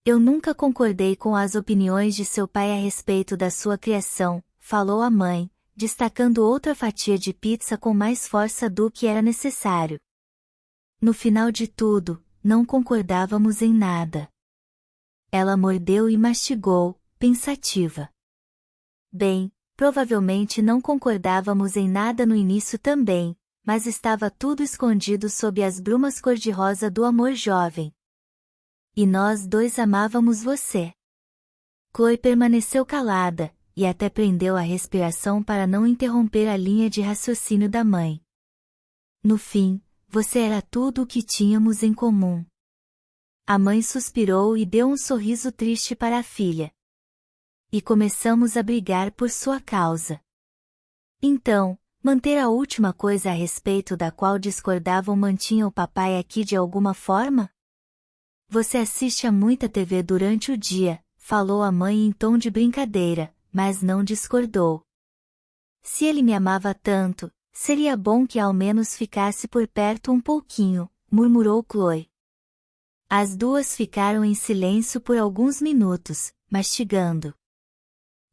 Speaker 1: Eu nunca concordei com as opiniões de seu pai a respeito da sua criação, falou a mãe, destacando outra fatia de pizza com mais força do que era necessário. No final de tudo, não concordávamos em nada. Ela mordeu e mastigou, pensativa. Bem, provavelmente não concordávamos em nada no início também, mas estava tudo escondido sob as brumas cor-de-rosa do amor jovem. E nós 2 amávamos você. Chloe permaneceu calada, e até prendeu a respiração para não interromper a linha de raciocínio da mãe. No fim, você era tudo o que tínhamos em comum. A mãe suspirou e deu um sorriso triste para a filha. E começamos a brigar por sua causa. Então, manter a última coisa a respeito da qual discordavam mantinha o papai aqui de alguma forma? Você assiste a muita TV durante o dia, falou a mãe em tom de brincadeira, mas não discordou. Se ele me amava tanto, seria bom que ao menos ficasse por perto um pouquinho, murmurou Chloe. As 2 ficaram em silêncio por alguns minutos, mastigando.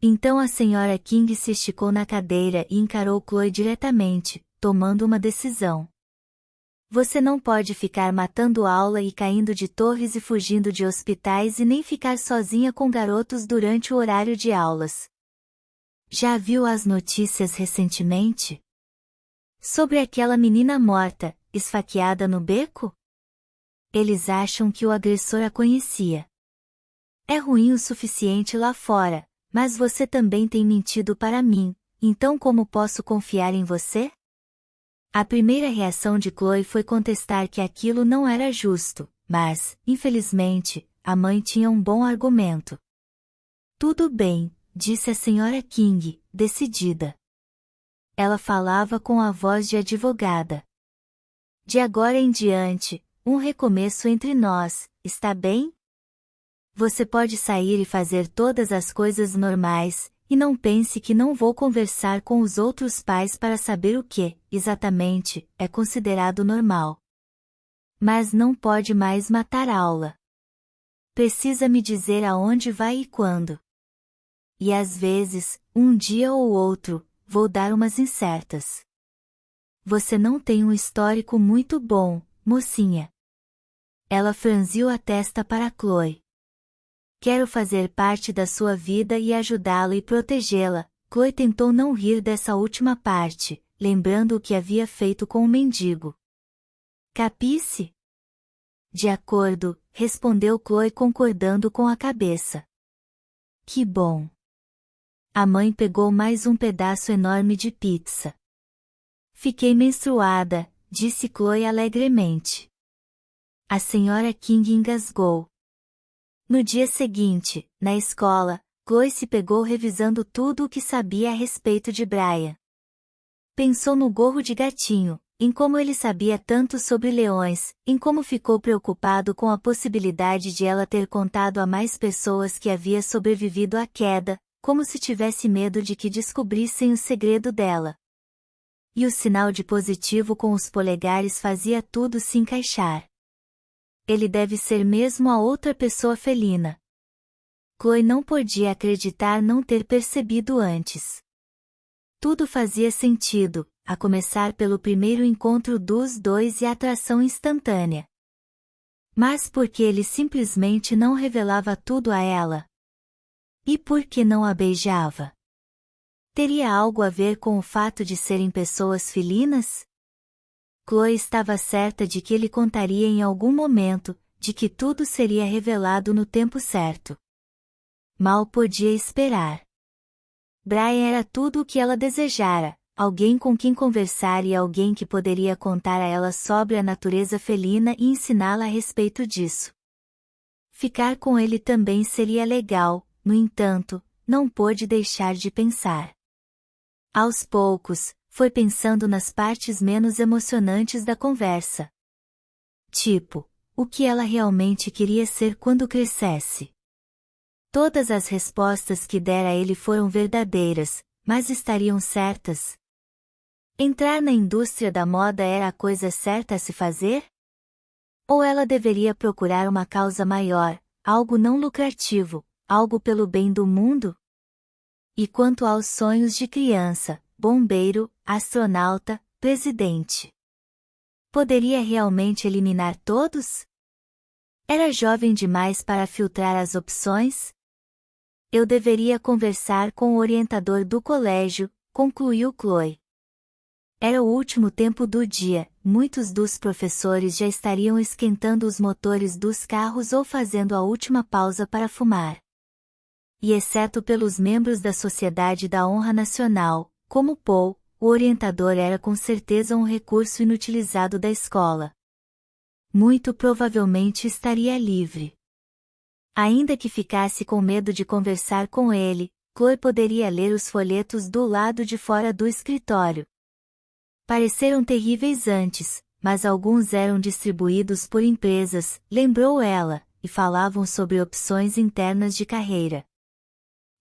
Speaker 1: Então a senhora King se esticou na cadeira e encarou Chloe diretamente, tomando uma decisão. Você não pode ficar matando aula e caindo de torres e fugindo de hospitais e nem ficar sozinha com garotos durante o horário de aulas. Já viu as notícias recentemente? Sobre aquela menina morta, esfaqueada no beco? Eles acham que o agressor a conhecia. É ruim o suficiente lá fora, mas você também tem mentido para mim, então como posso confiar em você? A primeira reação de Chloe foi contestar que aquilo não era justo, mas, infelizmente, a mãe tinha um bom argumento. Tudo bem, disse a senhora King, decidida. Ela falava com a voz de advogada. De agora em diante, um recomeço entre nós, está bem? Você pode sair e fazer todas as coisas normais, e não pense que não vou conversar com os outros pais para saber o que, exatamente, é considerado normal. Mas não pode mais matar aula. Precisa me dizer aonde vai e quando. E às vezes, um dia ou outro, vou dar umas incertas. Você não tem um histórico muito bom, mocinha. Ela franziu a testa para Chloe. Quero fazer parte da sua vida e ajudá-la e protegê-la. Chloe tentou não rir dessa última parte, lembrando o que havia feito com o mendigo. Capice? De acordo, respondeu Chloe concordando com a cabeça. Que bom. A mãe pegou mais um pedaço enorme de pizza. Fiquei menstruada, disse Chloe alegremente. A senhora King engasgou. No dia seguinte, na escola, Chloe se pegou revisando tudo o que sabia a respeito de Brian. Pensou no gorro de gatinho, em como ele sabia tanto sobre leões, em como ficou preocupado com a possibilidade de ela ter contado a mais pessoas que havia sobrevivido à queda, como se tivesse medo de que descobrissem o segredo dela. E o sinal de positivo com os polegares fazia tudo se encaixar. Ele deve ser mesmo a outra pessoa felina. Chloe não podia acreditar não ter percebido antes. Tudo fazia sentido, a começar pelo primeiro encontro dos 2 e a atração instantânea. Mas por que ele simplesmente não revelava tudo a ela? E por que não a beijava? Teria algo a ver com o fato de serem pessoas felinas? Chloe estava certa de que ele contaria em algum momento, de que tudo seria revelado no tempo certo. Mal podia esperar. Brian era tudo o que ela desejara, alguém com quem conversar e alguém que poderia contar a ela sobre a natureza felina e ensiná-la a respeito disso. Ficar com ele também seria legal, no entanto, não pôde deixar de pensar. Aos poucos, foi pensando nas partes menos emocionantes da conversa. Tipo, o que ela realmente queria ser quando crescesse. Todas as respostas que dera a ele foram verdadeiras, mas estariam certas? Entrar na indústria da moda era a coisa certa a se fazer? Ou ela deveria procurar uma causa maior, algo não lucrativo, algo pelo bem do mundo? E quanto aos sonhos de criança, bombeiro, astronauta, presidente? Poderia realmente eliminar todos? Era jovem demais para filtrar as opções? Eu deveria conversar com o orientador do colégio, concluiu Chloe. Era o último tempo do dia, muitos dos professores já estariam esquentando os motores dos carros ou fazendo a última pausa para fumar. E exceto pelos membros da Sociedade da Honra Nacional, como Paul, o orientador era com certeza um recurso inutilizado da escola. Muito provavelmente estaria livre. Ainda que ficasse com medo de conversar com ele, Chloe poderia ler os folhetos do lado de fora do escritório. Pareceram terríveis antes, mas alguns eram distribuídos por empresas, lembrou ela, e falavam sobre opções internas de carreira.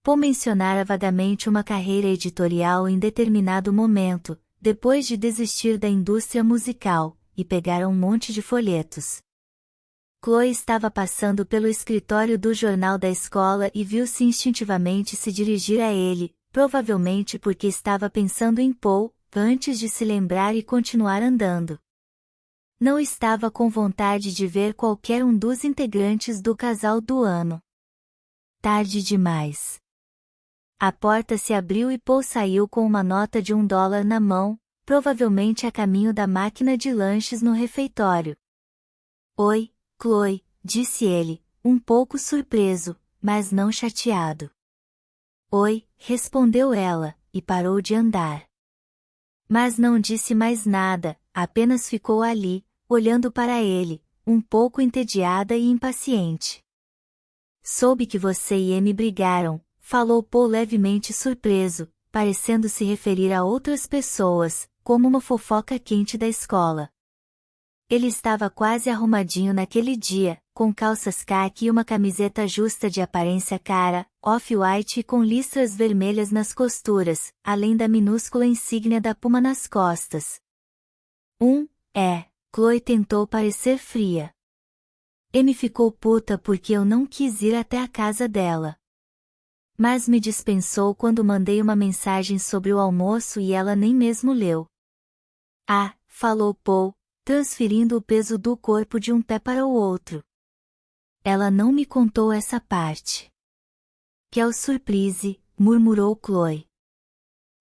Speaker 1: Paul mencionara vagamente uma carreira editorial em determinado momento, depois de desistir da indústria musical, e pegaram um monte de folhetos. Chloe estava passando pelo escritório do jornal da escola e viu-se instintivamente se dirigir a ele, provavelmente porque estava pensando em Paul, antes de se lembrar e continuar andando. Não estava com vontade de ver qualquer um dos integrantes do casal do ano. Tarde demais. A porta se abriu e Paul saiu com uma nota de $1 na mão, provavelmente a caminho da máquina de lanches no refeitório. Oi, Chloe, disse ele, um pouco surpreso, mas não chateado. Oi, respondeu ela, e parou de andar. Mas não disse mais nada, apenas ficou ali, olhando para ele, um pouco entediada e impaciente. Soube que você e Amy brigaram, falou Paul levemente surpreso, parecendo se referir a outras pessoas, como uma fofoca quente da escola. Ele estava quase arrumadinho naquele dia, com calças caqui e uma camiseta justa de aparência cara, off-white e com listras vermelhas nas costuras, além da minúscula insígnia da Puma nas costas. Chloe tentou parecer fria. Amy ficou puta porque eu não quis ir até a casa dela. Mas me dispensou quando mandei uma mensagem sobre o almoço e ela nem mesmo leu. Ah, falou Paul, transferindo o peso do corpo de um pé para o outro. Ela não me contou essa parte. Que surprise, murmurou Chloe.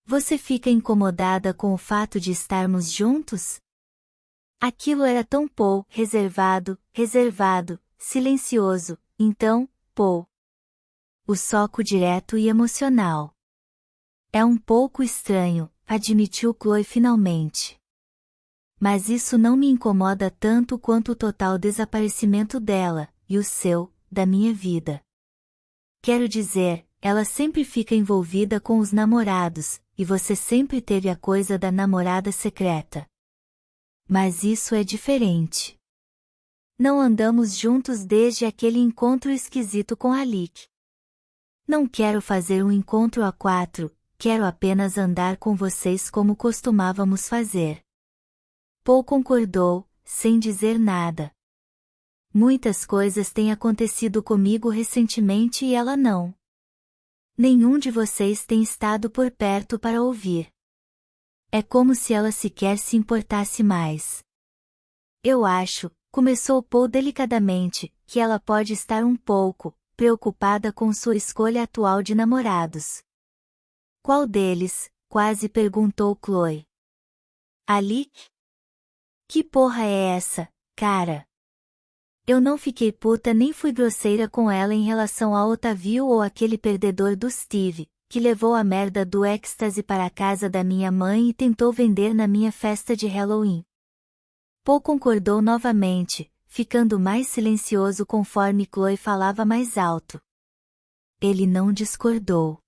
Speaker 1: Você fica incomodada com o fato de estarmos juntos? Aquilo era tão Paul, reservado, silencioso, então, Paul. O soco direto e emocional. É um pouco estranho, admitiu Chloe finalmente. Mas isso não me incomoda tanto quanto o total desaparecimento dela, e o seu, da minha vida. Quero dizer, ela sempre fica envolvida com os namorados, e você sempre teve a coisa da namorada secreta. Mas isso é diferente. Não andamos juntos desde aquele encontro esquisito com Alec. Não quero fazer um encontro a 4, quero apenas andar com vocês como costumávamos fazer. Paul concordou, sem dizer nada. Muitas coisas têm acontecido comigo recentemente e ela não. Nenhum de vocês tem estado por perto para ouvir. É como se ela sequer se importasse mais. Eu acho, começou Paul delicadamente, que ela pode estar um pouco preocupada com sua escolha atual de namorados. Qual deles? Quase perguntou Chloe. Alec? Que porra é essa, cara? Eu não fiquei puta nem fui grosseira com ela em relação a Otávio ou aquele perdedor do Steve, que levou a merda do êxtase para a casa da minha mãe e tentou vender na minha festa de Halloween. Paul concordou novamente, ficando mais silencioso conforme Chloe falava mais alto. Ele não discordou.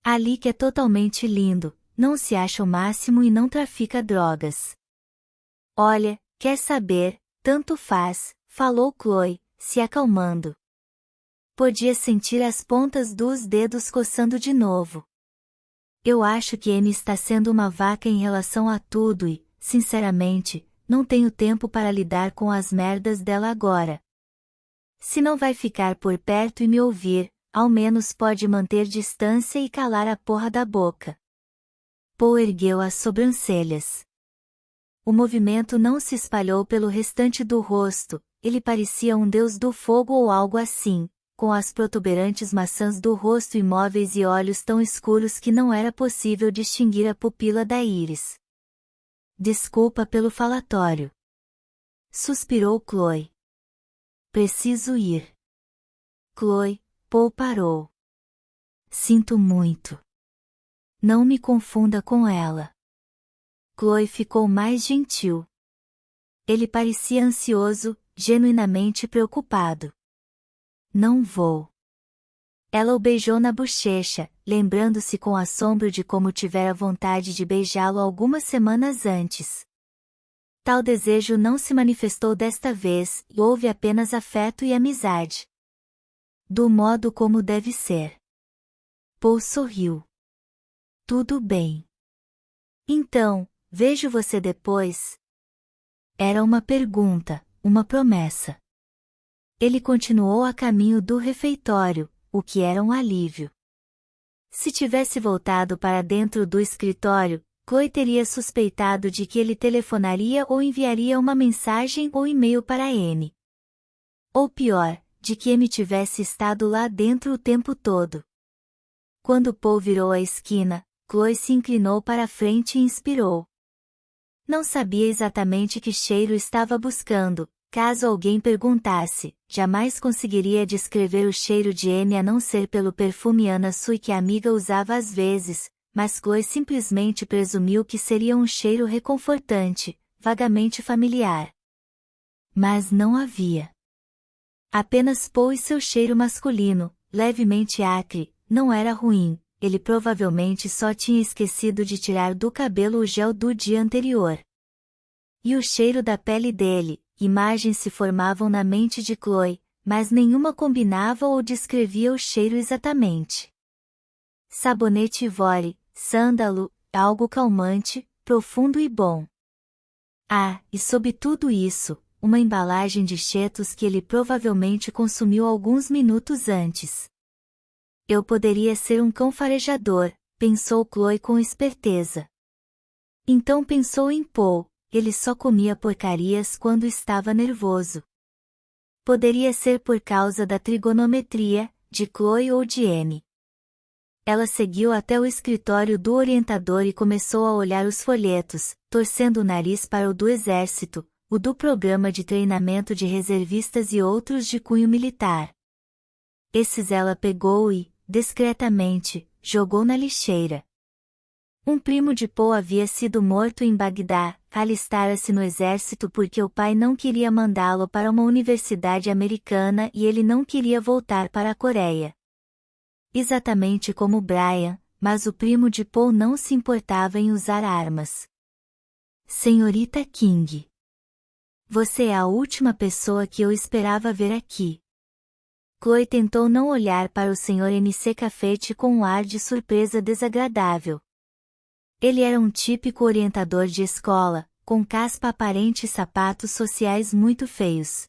Speaker 1: Alec é totalmente lindo, não se acha o máximo e não trafica drogas. Olha, quer saber, tanto faz, falou Chloe, se acalmando. Podia sentir as pontas dos dedos coçando de novo. Eu acho que Amy está sendo uma vaca em relação a tudo e, sinceramente, não tenho tempo para lidar com as merdas dela agora. Se não vai ficar por perto e me ouvir, ao menos pode manter distância e calar a porra da boca. Paul ergueu as sobrancelhas. O movimento não se espalhou pelo restante do rosto, ele parecia um deus do fogo ou algo assim, com as protuberantes maçãs do rosto imóveis e olhos tão escuros que não era possível distinguir a pupila da íris. Desculpa pelo falatório. Suspirou Chloe. Preciso ir. Chloe, Paul parou. Sinto muito. Não me confunda com ela. Chloe ficou mais gentil. Ele parecia ansioso, genuinamente preocupado. Não vou. Ela o beijou na bochecha, lembrando-se com assombro de como tivera vontade de beijá-lo algumas semanas antes. Tal desejo não se manifestou desta vez, e houve apenas afeto e amizade. Do modo como deve ser. Paul sorriu. Tudo bem. Então, vejo você depois? Era uma pergunta, uma promessa. Ele continuou a caminho do refeitório, o que era um alívio. Se tivesse voltado para dentro do escritório, Chloe teria suspeitado de que ele telefonaria ou enviaria uma mensagem ou e-mail para Amy. Ou pior, de que Amy tivesse estado lá dentro o tempo todo. Quando Paul virou a esquina, Chloe se inclinou para a frente e inspirou. Não sabia exatamente que cheiro estava buscando. Caso alguém perguntasse, jamais conseguiria descrever o cheiro de Amy a não ser pelo perfume Anna Sui que a amiga usava às vezes, mas Chloe simplesmente presumiu que seria um cheiro reconfortante, vagamente familiar. Mas não havia. Apenas Paul e seu cheiro masculino, levemente acre, não era ruim, ele provavelmente só tinha esquecido de tirar do cabelo o gel do dia anterior. E o cheiro da pele dele. Imagens se formavam na mente de Chloe, mas nenhuma combinava ou descrevia o cheiro exatamente. Sabonete Ivory, sândalo, algo calmante, profundo e bom. Ah, e sob tudo isso, uma embalagem de Cheetos que ele provavelmente consumiu alguns minutos antes. Eu poderia ser um cão farejador, pensou Chloe com esperteza. Então pensou em Paul. Ele só comia porcarias quando estava nervoso. Poderia ser por causa da trigonometria, de Chloe ou de Amy. Ela seguiu até o escritório do orientador e começou a olhar os folhetos, torcendo o nariz para o do exército, o do programa de treinamento de reservistas e outros de cunho militar. Esses ela pegou e, discretamente, jogou na lixeira. Um primo de Paul havia sido morto em Bagdá, alistara-se no exército porque o pai não queria mandá-lo para uma universidade americana e ele não queria voltar para a Coreia. Exatamente como Brian, mas o primo de Paul não se importava em usar armas. Senhorita King. Você é a última pessoa que eu esperava ver aqui. Chloe tentou não olhar para o Sr. MC Cafete com um ar de surpresa desagradável. Ele era um típico orientador de escola, com caspa aparente e sapatos sociais muito feios.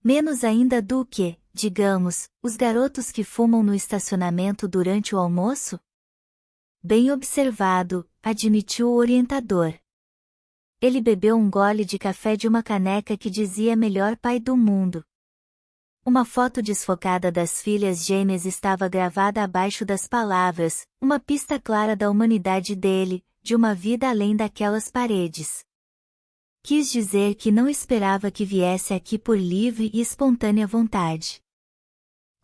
Speaker 1: Menos ainda do que, digamos, os garotos que fumam no estacionamento durante o almoço? Bem observado, admitiu o orientador. Ele bebeu um gole de café de uma caneca que dizia melhor pai do mundo. Uma foto desfocada das filhas gêmeas estava gravada abaixo das palavras, uma pista clara da humanidade dele, de uma vida além daquelas paredes. Quis dizer que não esperava que viesse aqui por livre e espontânea vontade.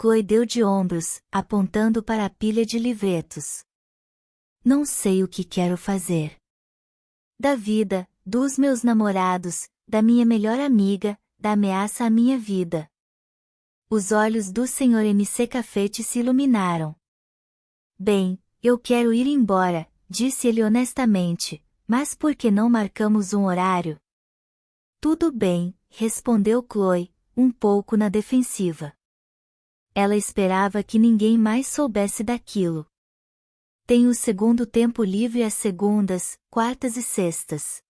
Speaker 1: Chloe deu de ombros, apontando para a pilha de livretos. Não sei o que quero fazer. Da vida, dos meus namorados, da minha melhor amiga, da ameaça à minha vida. Os olhos do Sr. MC Cafete se iluminaram. Bem, eu quero ir embora, disse ele honestamente, mas por que não marcamos um horário? Tudo bem, respondeu Chloe, um pouco na defensiva. Ela esperava que ninguém mais soubesse daquilo. Tenho o segundo tempo livre às segundas, quartas e sextas.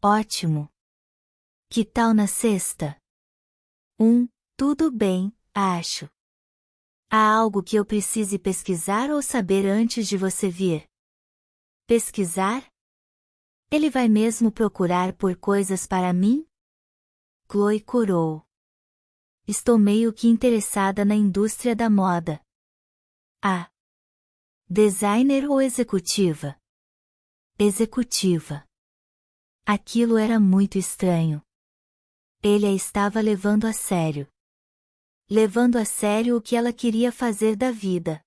Speaker 1: Ótimo! Que tal na sexta? Tudo bem, acho. Há algo que eu precise pesquisar ou saber antes de você vir? Pesquisar? Ele vai mesmo procurar por coisas para mim? Chloe corou. Estou meio que interessada na indústria da moda. Ah! Designer ou executiva? Executiva. Aquilo era muito estranho. Ele a estava levando a sério. Levando a sério o que ela queria fazer da vida.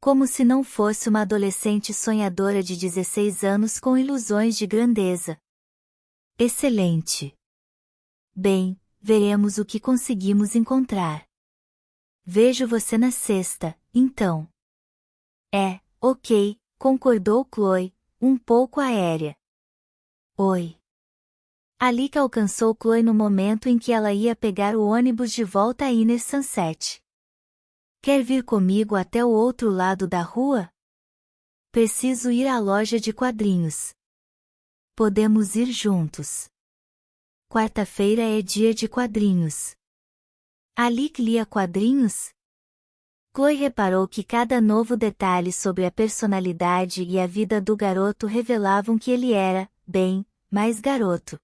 Speaker 1: Como se não fosse uma adolescente sonhadora de 16 anos com ilusões de grandeza. Excelente. Bem, veremos o que conseguimos encontrar. Vejo você na sexta, então. Ok, concordou Chloe, um pouco aérea. Oi. Alika alcançou Chloe no momento em que ela ia pegar o ônibus de volta a Inner Sunset. Quer vir comigo até o outro lado da rua? Preciso ir à loja de quadrinhos. Podemos ir juntos. Quarta-feira é dia de quadrinhos. Alika lia quadrinhos? Chloe reparou que cada novo detalhe sobre a personalidade e a vida do garoto revelavam que ele era, bem, mais garoto.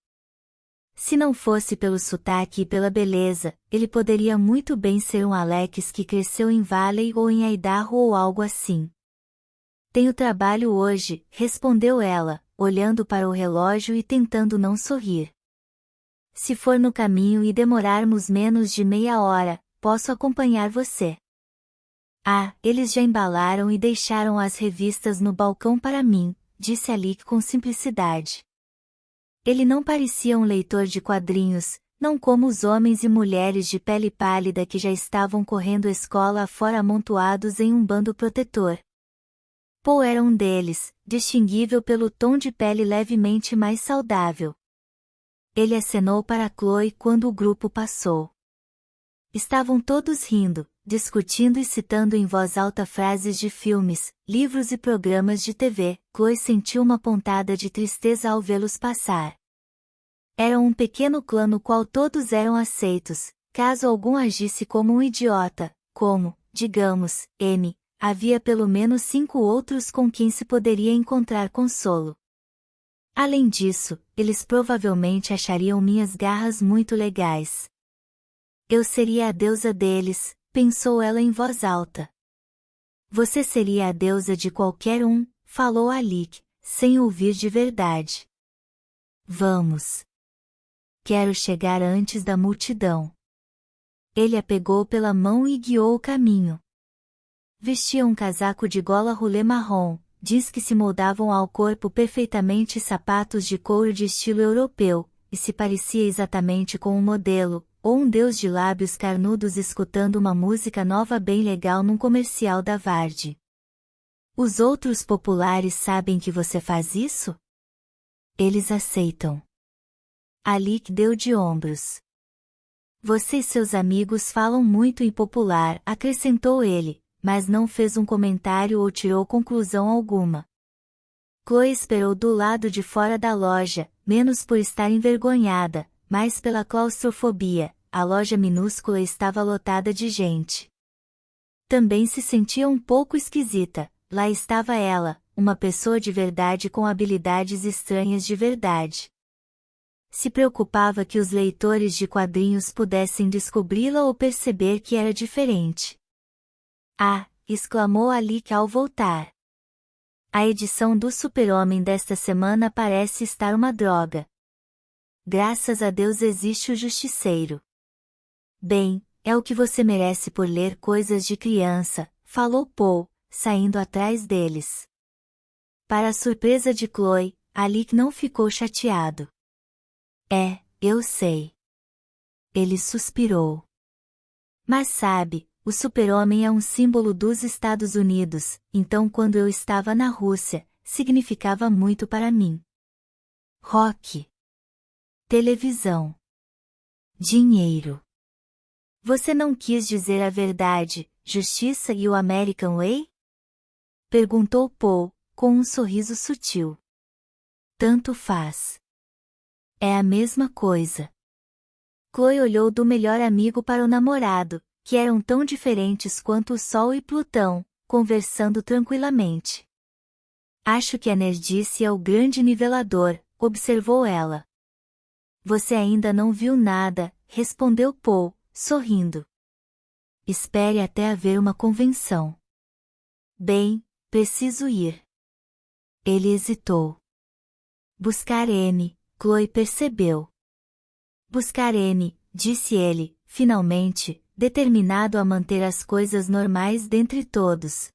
Speaker 1: Se não fosse pelo sotaque e pela beleza, ele poderia muito bem ser um Alex que cresceu em Valley ou em Idaho ou algo assim. Tenho trabalho hoje, respondeu ela, olhando para o relógio e tentando não sorrir. Se for no caminho e demorarmos menos de meia hora, posso acompanhar você. Ah, eles já embalaram e deixaram as revistas no balcão para mim, disse Alika com simplicidade. Ele não parecia um leitor de quadrinhos, não como os homens e mulheres de pele pálida que já estavam correndo escola afora amontoados em um bando protetor. Paul era um deles, distinguível pelo tom de pele levemente mais saudável. Ele acenou para Chloe quando o grupo passou. Estavam todos rindo, discutindo e citando em voz alta frases de filmes, livros e programas de TV. Chloe sentiu uma pontada de tristeza ao vê-los passar. Era um pequeno clã no qual todos eram aceitos, caso algum agisse como um idiota, como, digamos, M. Havia pelo menos 5 outros com quem se poderia encontrar consolo. Além disso, eles provavelmente achariam minhas garras muito legais. Eu seria a deusa deles, pensou ela em voz alta. Você seria a deusa de qualquer um, falou Alika, sem ouvir de verdade. Vamos. Quero chegar antes da multidão. Ele a pegou pela mão e guiou o caminho. Vestia um casaco de gola rolê marrom, jeans que se moldavam ao corpo perfeitamente e sapatos de couro de estilo europeu, e se parecia exatamente com um modelo, ou um deus de lábios carnudos escutando uma música nova bem legal num comercial da Vard. Os outros populares sabem que você faz isso? Eles aceitam. Alika deu de ombros. Você e seus amigos falam muito em popular, acrescentou ele, mas não fez um comentário ou tirou conclusão alguma. Chloe esperou do lado de fora da loja, menos por estar envergonhada, mais pela claustrofobia. A loja minúscula estava lotada de gente. Também se sentia um pouco esquisita. Lá estava ela, uma pessoa de verdade com habilidades estranhas de verdade. Se preocupava que os leitores de quadrinhos pudessem descobri-la ou perceber que era diferente. Ah! Exclamou Alika ao voltar. A edição do Super-Homem desta semana parece estar uma droga. Graças a Deus existe o Justiceiro. Bem, é o que você merece por ler coisas de criança, falou Paul, saindo atrás deles. Para a surpresa de Chloe, Alika não ficou chateado. Eu sei. Ele suspirou. Mas sabe, o Super-Homem é um símbolo dos Estados Unidos, então quando eu estava na Rússia, significava muito para mim. Rock. Televisão. Dinheiro. Você não quis dizer a verdade, justiça e o American Way? Perguntou Paul, com um sorriso sutil. Tanto faz. É a mesma coisa. Chloe olhou do melhor amigo para o namorado, que eram tão diferentes quanto o Sol e Plutão, conversando tranquilamente. Acho que a nerdice é o grande nivelador, observou ela. Você ainda não viu nada, respondeu Paul, sorrindo. Espere até haver uma convenção. Bem, preciso ir. Ele hesitou. Buscar M, Chloe percebeu. Buscar M, disse ele, finalmente, determinado a manter as coisas normais dentre todos.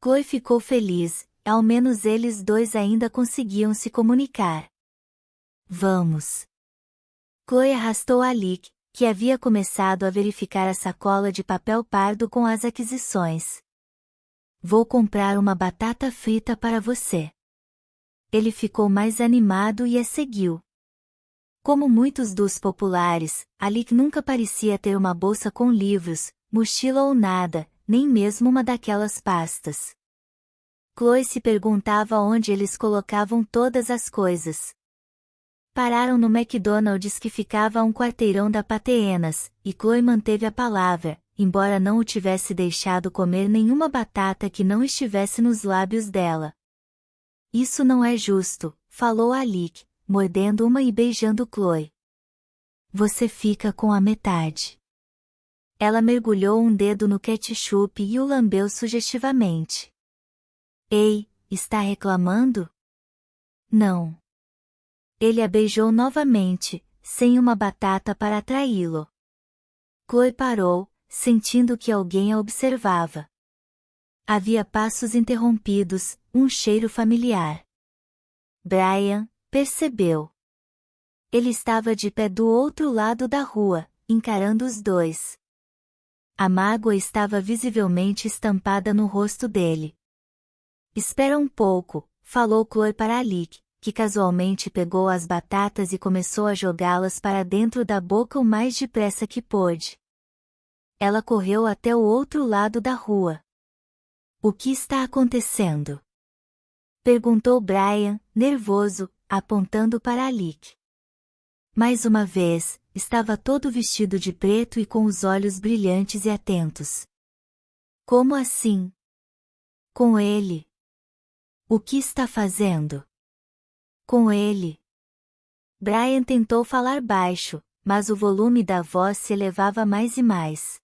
Speaker 1: Chloe ficou feliz, ao menos eles dois ainda conseguiam se comunicar. Vamos. Chloe arrastou Alec, que havia começado a verificar a sacola de papel pardo com as aquisições. Vou comprar uma batata frita para você. Ele ficou mais animado e a seguiu. Como muitos dos populares, Alec nunca parecia ter uma bolsa com livros, mochila ou nada, nem mesmo uma daquelas pastas. Chloe se perguntava onde eles colocavam todas as coisas. Pararam no McDonald's que ficava a um quarteirão da Pateenas, e Chloe manteve a palavra, embora não o tivesse deixado comer nenhuma batata que não estivesse nos lábios dela. Isso não é justo, falou Alec, mordendo uma e beijando Chloe. Você fica com a metade. Ela mergulhou um dedo no ketchup e o lambeu sugestivamente. Ei, está reclamando? Não. Ele a beijou novamente, sem uma batata para atraí-lo. Chloe parou, sentindo que alguém a observava. Havia passos interrompidos, um cheiro familiar. Brian percebeu. Ele estava de pé do outro lado da rua, encarando os dois. A mágoa estava visivelmente estampada no rosto dele. Espera um pouco, falou Chloe para Alec, que casualmente pegou as batatas e começou a jogá-las para dentro da boca o mais depressa que pôde. Ela correu até o outro lado da rua. O que está acontecendo? Perguntou Brian, nervoso, apontando para Alec. Mais uma vez, estava todo vestido de preto e com os olhos brilhantes e atentos. Como assim? Com ele. O que está fazendo? Com ele. Brian tentou falar baixo, mas o volume da voz se elevava mais e mais.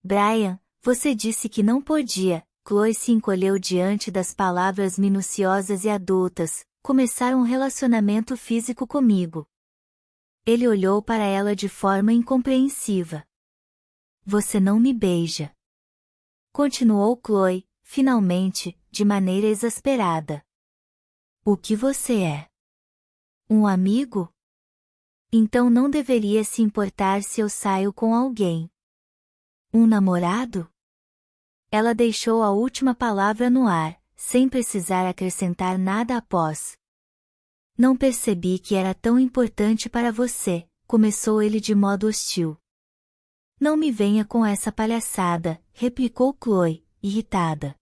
Speaker 1: Brian, você disse que não podia. Chloe se encolheu diante das palavras minuciosas e adultas, começar um relacionamento físico comigo. Ele olhou para ela de forma incompreensiva. Você não me beija. Continuou Chloe, finalmente, de maneira exasperada. O que você é? Um amigo? Então não deveria se importar se eu saio com alguém. Um namorado? Ela deixou a última palavra no ar, sem precisar acrescentar nada após. Não percebi que era tão importante para você, começou ele de modo hostil. Não me venha com essa palhaçada, replicou Chloe, irritada.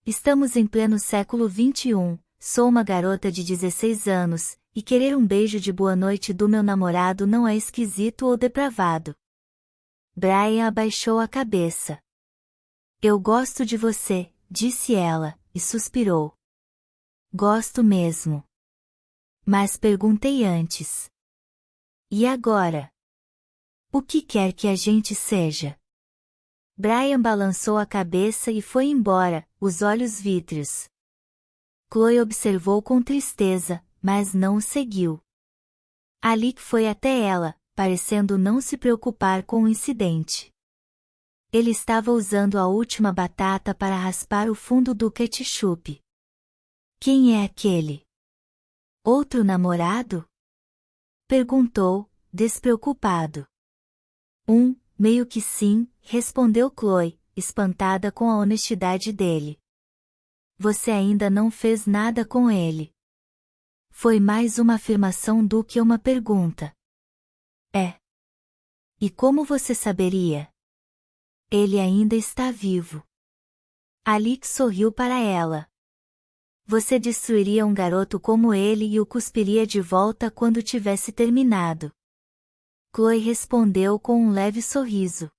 Speaker 1: Estamos em pleno século XXI, sou uma garota de 16 anos, e querer um beijo de boa noite do meu namorado não é esquisito ou depravado. Brian abaixou a cabeça. Eu gosto de você, disse ela, e suspirou. Gosto mesmo. Mas perguntei antes. E agora? O que quer que a gente seja? Brian balançou a cabeça e foi embora, os olhos vítreos. Chloe observou com tristeza, mas não o seguiu. Alec foi até ela, parecendo não se preocupar com o incidente. Ele estava usando a última batata para raspar o fundo do ketchup. Quem é aquele? Outro namorado? Perguntou, despreocupado. Meio que sim, respondeu Chloe, espantada com a honestidade dele. Você ainda não fez nada com ele. Foi mais uma afirmação do que uma pergunta. É. E como você saberia? Ele ainda está vivo. Alix sorriu para ela. Você destruiria um garoto como ele e o cuspiria de volta quando tivesse terminado. Chloe respondeu com um leve sorriso.